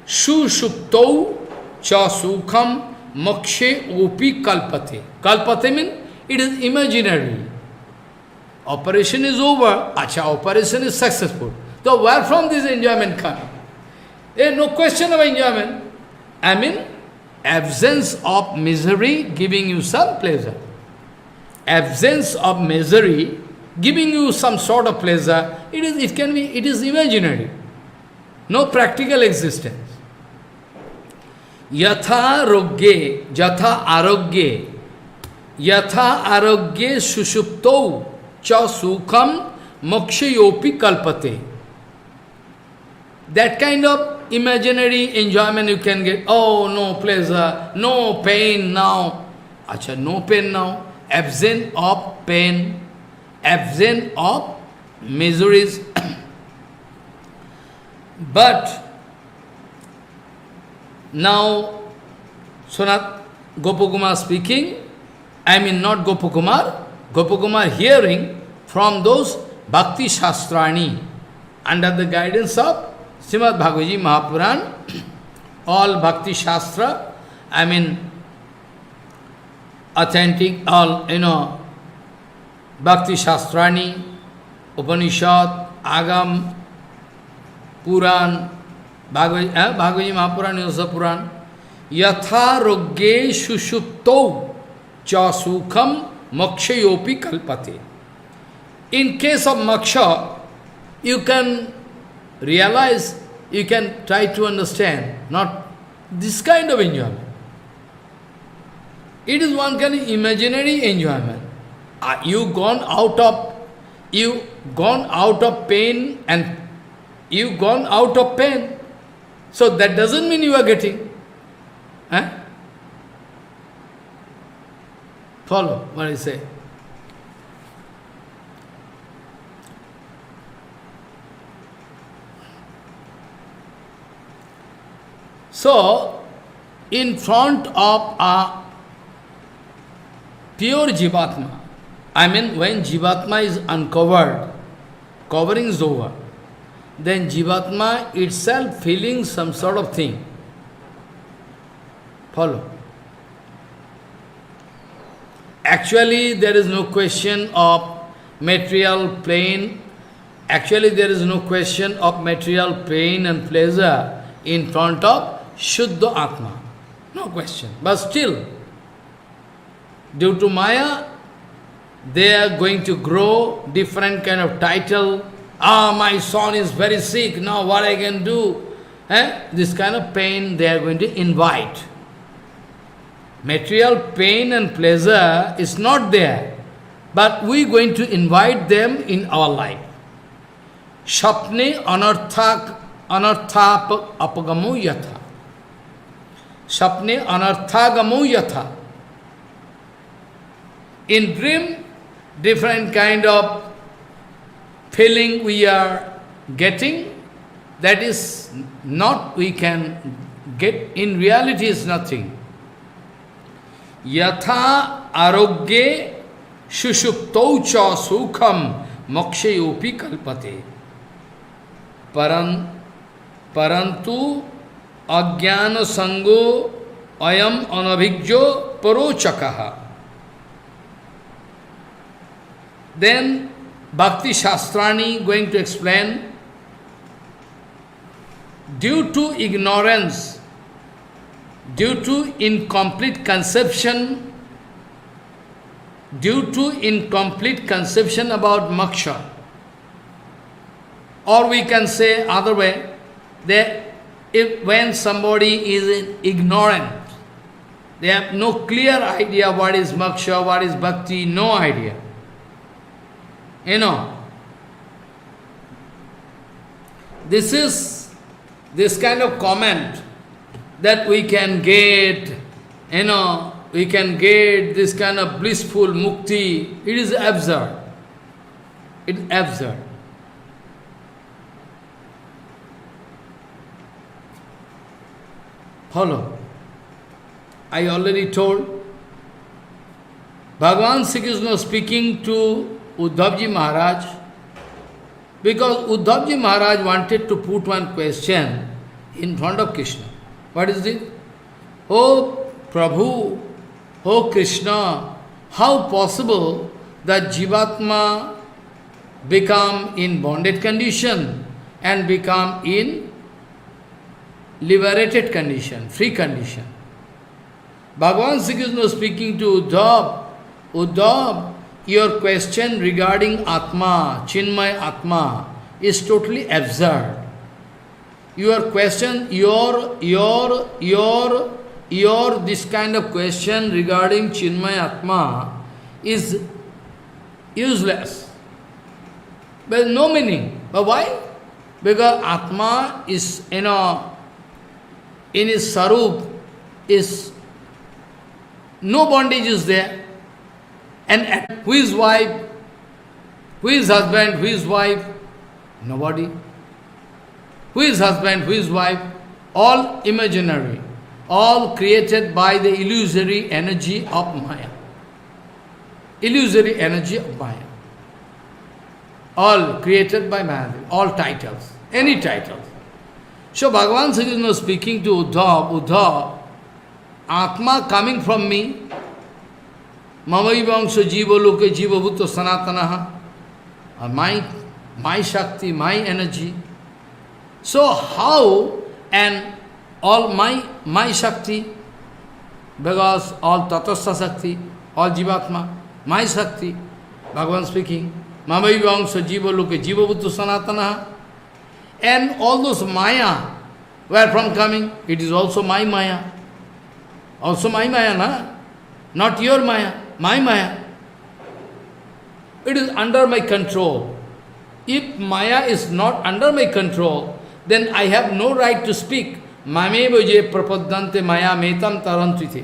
sushuptau cha sukham mokshe opi kalpate. Kalpate means it is imaginary. Operation is over. Acha, operation is successful. So, where from this enjoyment coming? There is no question of enjoyment. I mean, absence of misery giving you some pleasure. Absence of misery giving you some sort of pleasure, it is imaginary. No practical existence. Yatha rogge, jatha arogge, yatha arogge sushuptau cha sukham mokshayopi kalpate. That kind of imaginary enjoyment you can get. Oh, no pleasure, no pain now. Acha, no pain now. Absent of pain, absent of miseries. But now, Sonat Gopakumar speaking, I mean not Gopakumar, Gopakumar hearing from those Bhakti Shastrani under the guidance of Srimad Bhagavad Mahapuran, all Bhakti Shastra, I mean authentic, all, Bhakti Shastrani, Upanishad, Agam, Puran, Bhagavad Mahapuran is a Puran. Yatha rogge shushupto cha sukham mokshayopi kalpate. In case of moksha, you can realize, you can try to understand, not this kind of enjoyment. It is one kind of imaginary enjoyment. You gone out of pain and you gone out of pain. So that doesn't mean you are getting. Follow what I say. So, in front of a pure Jivatma, I mean when Jivatma is uncovered, covering is over, then Jivatma itself feeling some sort of thing. Follow. Actually, there is no question of material pain. Actually, there is no question of material pain and pleasure in front of Shuddha Atma. No question. But still, due to Maya, they are going to grow different kind of title. My son is very sick, now what I can do? This kind of pain they are going to invite. Material pain and pleasure is not there, but we are going to invite them in our life. Shapne anartha apagamo yatha. Shapne anarthagamo yatha. In dream, different kind of feeling we are getting, that is not we can get, in reality is nothing. Yatha arogye shushuptau cha sukham mokshayopi kalpate. Parantu ajnana sango ayam anabhijyo parochakaha. Then Bhakti Shastrani going to explain, due to ignorance, due to incomplete conception about moksha, or we can say other way, that when somebody is ignorant, they have no clear idea what is moksha, what is bhakti, no idea. This is this kind of comment that we can get, we can get this kind of blissful mukti. It is absurd. It is absurd. Follow. I already told, Bhagavan Sri Krishna speaking to Uddhavji Maharaj, because Uddhavji Maharaj wanted to put one question in front of Krishna. What is it? Oh Prabhu, oh Krishna, how possible that Jivatma become in bonded condition and become in liberated condition, free condition? Bhagavan Sri Krishna speaking to Uddhav, Uddhav, your question regarding Atma, Chinmay Atma, is totally absurd. Your question, your this kind of question regarding Chinmay Atma is useless. There is no meaning. But why? Because Atma is, in his sarup, is no bondage is there. And who is wife? Who is husband? Who is wife? Nobody. Who is husband? Who is wife? All imaginary. All created by the illusory energy of Maya. illusory energy of Maya. All created by Maya, all titles, any titles. So Bhagavan Sri Krishna was speaking to Uddhav, Atma coming from me, Mamaivangsha Jiva Loke Jiva Bhutto Sanatanaha, my Shakti, my energy. So how, and all my Shakti, because all Tatastha Shakti, all Jivatma, my Shakti, Bhagavan speaking, Mamaivangsha Jiva Loke Jiva Bhutto Sanatanaha, and all those Maya, where from coming? It is also my Maya. Also my Maya, na? Not your Maya, my Maya. It is under my control. If Maya is not under my control, then I have no right to speak. Mameva je prapaddante Maya metam tarantite.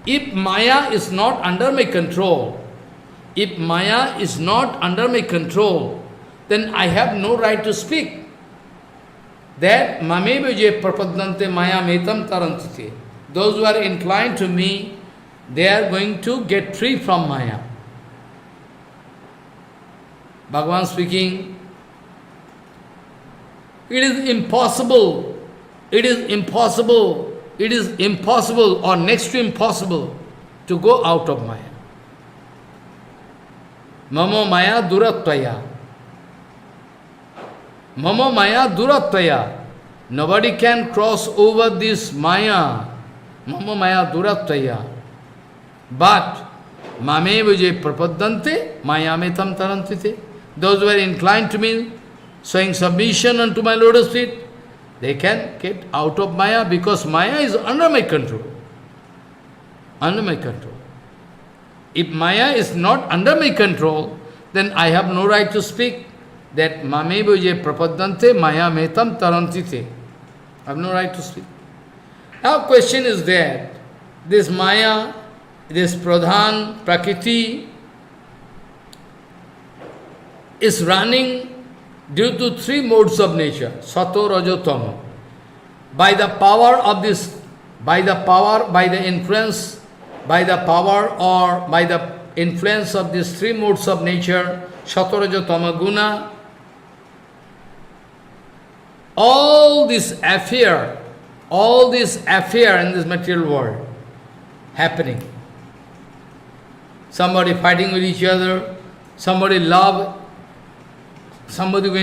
If Maya is not under my control, if Maya is not under my control, then I have no right to speak. That mameva je prapaddante Maya metam tarantite. Those who are inclined to me, they are going to get free from Maya. Bhagavan speaking, it is impossible or next to impossible to go out of Maya. Mama Maya duratvaya. Mama Maya duratvaya. Nobody can cross over this Maya. Mama Maya duratvaya. But Mame vijay prapaddante Maya metam tarantite. Those who are inclined to me, showing submission unto my lotus feet, they can get out of Maya, because Maya is under my control. Under my control. If Maya is not under my control, then I have no right to speak that Mame vijay prapaddante Maya metam tarantite. I have no right to speak. Now question is there, this Maya, this Pradhan, Prakriti, is running due to three modes of nature, Sato, Rajo, Tamo. By the power of this, by the influence of these three modes of nature, Sato, Rajo, Tamo, Guna, all this affair in this material world happening. Somebody fighting with each other, somebody going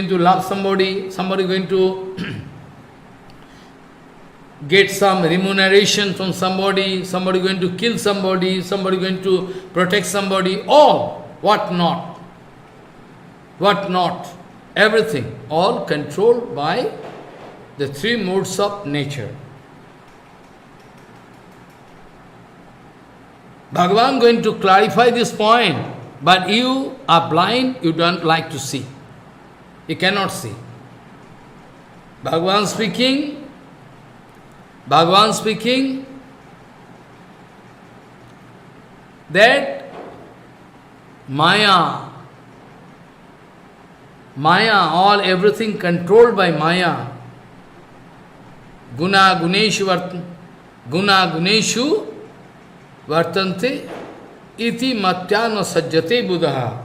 to love somebody going to get some remuneration from somebody going to kill somebody going to protect somebody, all, what not, everything, all controlled by the three modes of nature. Bhagavan going to clarify this point, but you are blind, you don't like to see. You cannot see. Bhagavan speaking that Maya, all everything controlled by Maya, Guna Guneshu Vartante iti matyana sajjate buddha.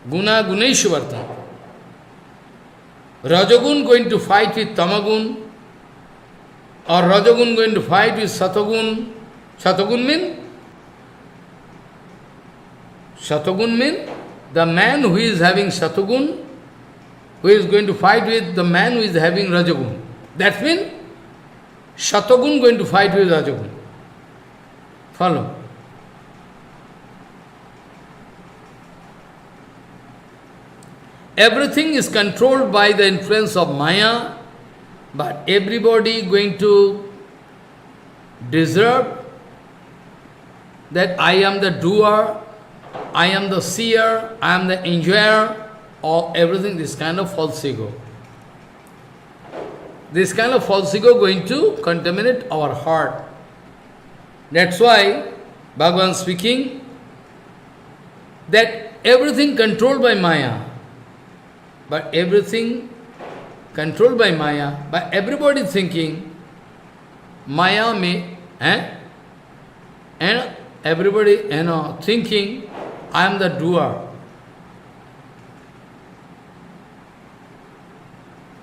Guna Guneshu Vartante. Rajagun going to fight with Tamagun, or Rajagun going to fight with Satagun. Satagun mean the man who is having Satagun, who is going to fight with the man who is having Rajagun. That means Satagun going to fight with Rajagun. Follow. Everything is controlled by the influence of Maya, but everybody going to deserve that I am the doer, I am the seer, I am the enjoyer of everything, this kind of false ego. This kind of false ego going to contaminate our heart. That's why Bhagavan speaking that everything controlled by Maya, but everything controlled by Maya, but everybody thinking Maya may, and everybody, thinking, I am the doer.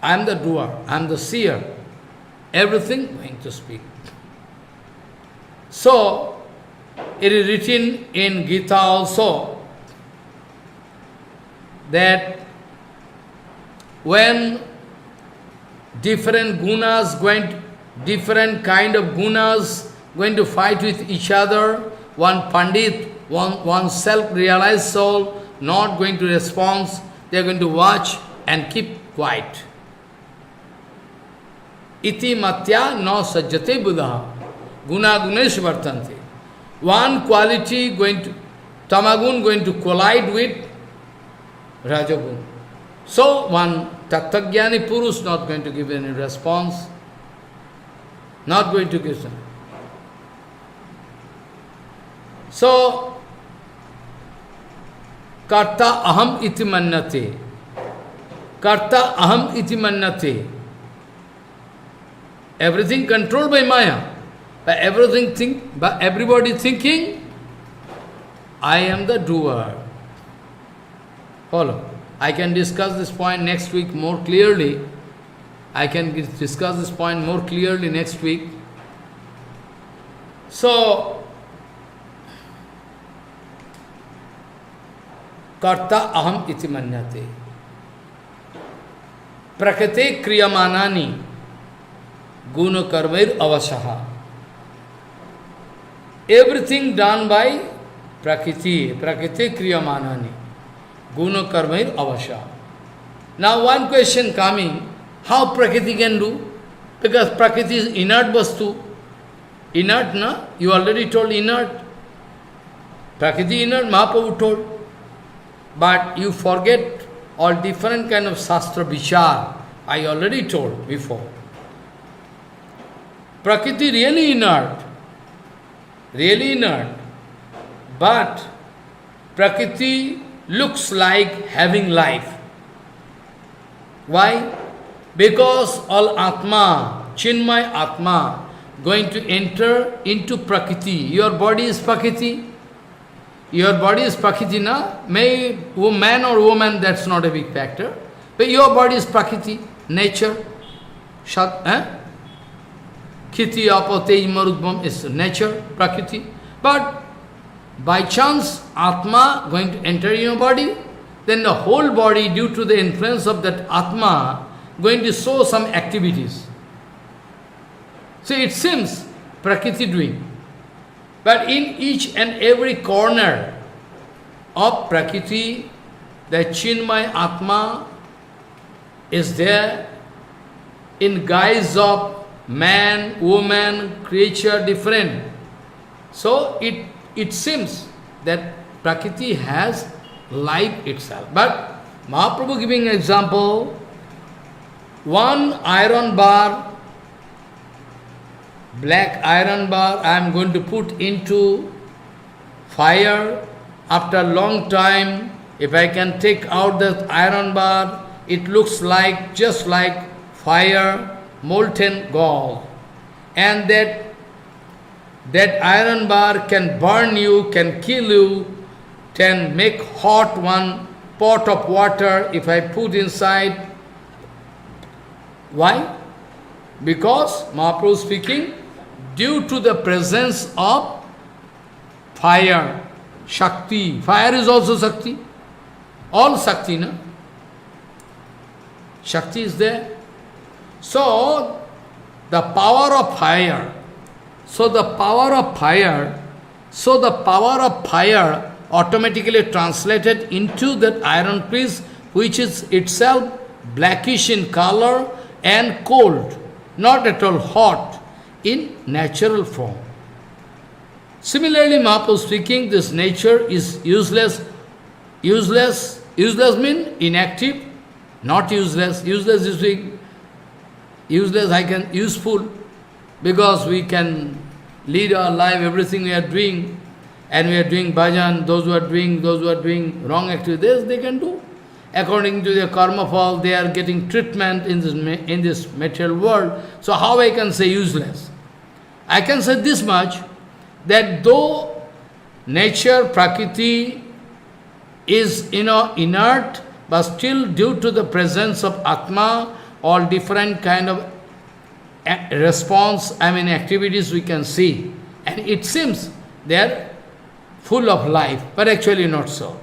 I am the doer, I am the seer. Everything going to speak. So, it is written in Gita also that when different kind of gunas going to fight with each other, one pandit, one self-realized soul not going to respond, they are going to watch and keep quiet. Iti matya no sajjate buddha. Guna gunesh vartante. One quality tamagun going to collide with rajagun. So one tattvagyani purush not going to give any response. Not going to give them. So, karta aham iti mannate. Karta aham iti mannate. Everything controlled by Maya. By everybody thinking, I am the doer. Follow. I can discuss this point next week more clearly. I can discuss this point more clearly next week. So, karta aham iti manyate. Prakate kriyamanani guna karmair avasaha. Everything done by Prakriti kriyamanani. Guna karmair avasha. Now one question coming, how Prakriti can do? Because Prakriti is inert vastu. Inert, na? You already told inert. Prakriti inert, Mahaprabhu told. But you forget all different kind of Shastra Vichar. I already told before. Prakriti really inert. Really inert. But Prakriti looks like having life. Why? Because all Atma, Chinmay Atma, going to enter into Prakriti. Your body is Prakriti. Your body is Prakriti, na? May man or woman, that's not a big factor. But your body is Prakriti, nature. Khiti, Apo, Tej, Marudbam is nature, Prakriti. But by chance, Atma going to enter in your body, then the whole body, due to the influence of that Atma, going to show some activities. So it seems Prakriti doing. But in each and every corner of Prakriti, the Chinmay Atma is there in guise of man, woman, creature, different. So it seems that Prakriti has life itself. But Mahaprabhu giving an example, one iron bar, black iron bar, I am going to put into fire. After a long time, if I can take out the iron bar, it looks like just like fire, molten gold. And that iron bar can burn you, can kill you, can make hot one pot of water if I put inside. Why? Because Mahaprabhu speaking, due to the presence of fire, Shakti. Fire is also Shakti. All Shakti, no? Shakti is there. So, the power of fire. So the power of fire automatically translated into that iron piece, which is itself blackish in color and cold, not at all hot, in natural form. Similarly, Mahaprabhu speaking, this nature is useless. Useless means inactive, not useless. Useless is being useless, useful, because we can lead our life, everything we are doing, and we are doing bhajan, those who are doing wrong activities, they can do. According to their karma fall, they are getting treatment in this material world. So how I can say useless? I can say this much, that though nature, Prakriti is, inert, but still due to the presence of Atma, all different kind of response, activities we can see. And it seems they are full of life, but actually not so.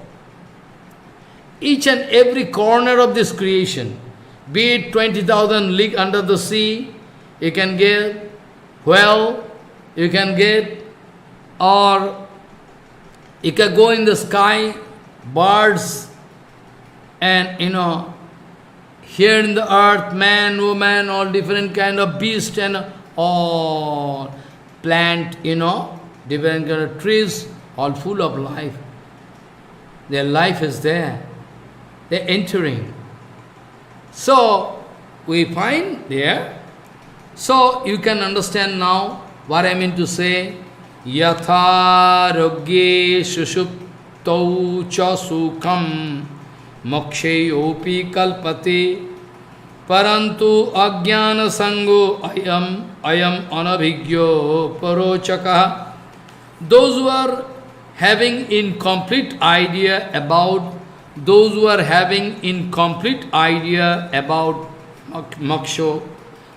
Each and every corner of this creation, be it 20,000 leagues under the sea, you can get well, you can get, or you can go in the sky, birds, and here in the earth, man, woman, all different kind of beast and all plant, different kind of trees, all full of life. Their life is there. They're entering. So, we find there. So, you can understand now what I mean to say. Yatha rogye sushuptau cha sukham mokshe opi kalpate parantu ajnana sango ayam anabhigyo parochaka. Those who are having incomplete idea about moksha,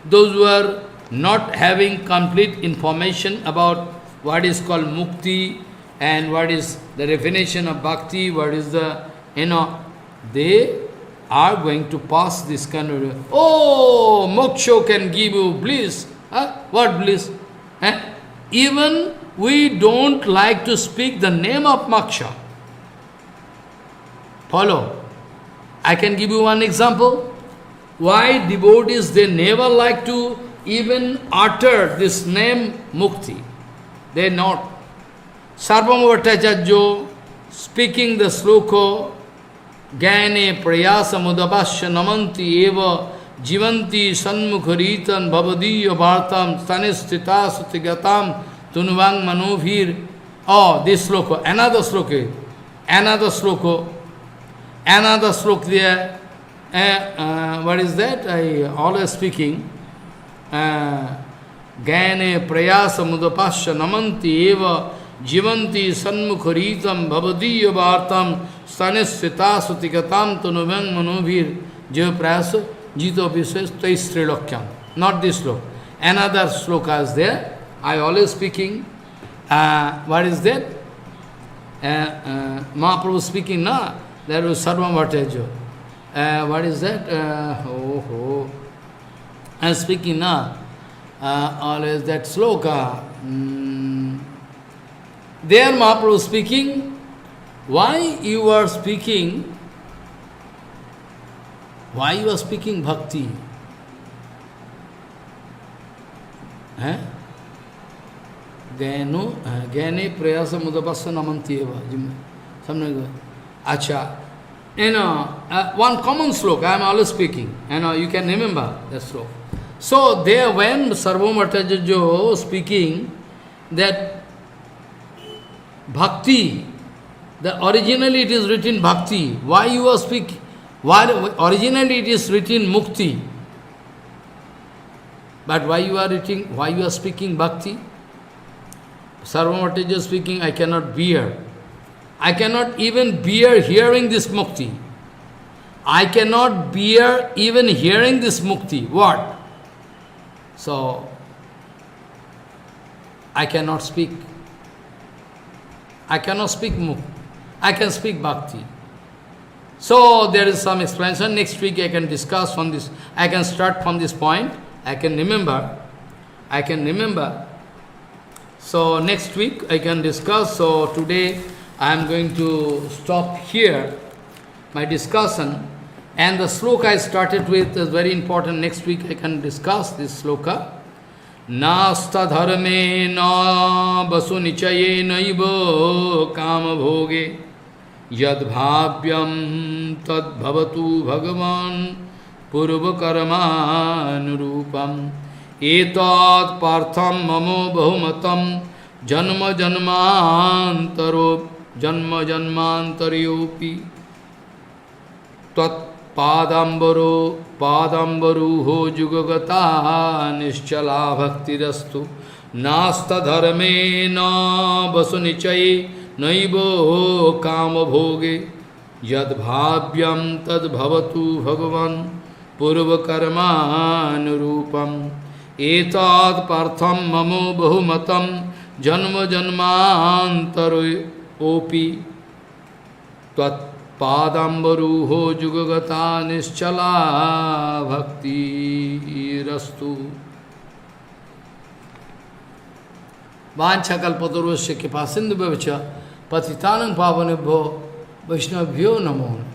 those who are not having complete information about what is called mukti and what is the definition of bhakti, what is the, they are going to pass this kind of, moksha can give you bliss. What bliss? Even we don't like to speak the name of moksha. Follow. I can give you one example. Why devotees, they never like to even utter this name mukti. They not. Sarvama Bhattacharya speaking the sloka, Gyane prayasa mudabhasya namanti eva jivanti sanmukharitan bhavadiya bhartam stanistita sutigatam tunvang manovir. Oh, this sloka, another sloka there. What is that? I always speaking. Gyane prayasa mudapasya namanti eva jivanti sanmukharitam bhavadiya bhartam stanesvita sutikatam tunuvang manovir jiva prayasa jito vises taistrelokyam. Not this sloka. Another sloka is there. I always speaking. What is that? Mahaprabhu speaking, na? There was Sarvama Bhattacharya. What is that? I am speaking, na? Always that sloka. There Mahaprabhu speaking. Why you are speaking? Why you are speaking bhakti? Gyane prayasa mudapasya namanti eva. Something like that. Acha. One common sloka, I am always speaking. You can remember that sloka. So there when Sarvama Bhattacharya speaking that bhakti, originally it is written bhakti. Why you are speaking? Originally it is written mukti. But why you are speaking bhakti? Sarvama Bhattacharya speaking, I cannot bear. I cannot even bear hearing this mukti. I cannot bear even hearing this mukti. What? So, I cannot speak. I cannot speak mukti. I can speak bhakti. So, there is some explanation. Next week I can discuss from this. I can start from this point. I can remember. So, next week I can discuss. So, today I am going to stop here my discussion. And the sloka I started with is very important. Next week I can discuss this sloka. Nasta dharme na basu nichaye naiva kama bhoge yad bhavyam tad bhavatu bhagavan purva karma nurupam etat partham mamo bahumatam janma janmantaryopi tat padambaru ho jugagata nischala bhaktirastu nasta dharme na basu nichaye नैवो काम भोगे यद भाव्यम तद भवतु भगवन् पूर्वकर्मानुरूपम एताद पार्थम ममो बहुमतम जन्म जन्मांतरोपि त्वत्पादाम्बरूहो जुगगता निश्चला भक्ति रस्तु। वाञ्छाकल्पतरुश्च कृपासिन्धुभ्यश्च पतितानां पावनेभ्यो वैष्णवेभ्यो नमो नमः।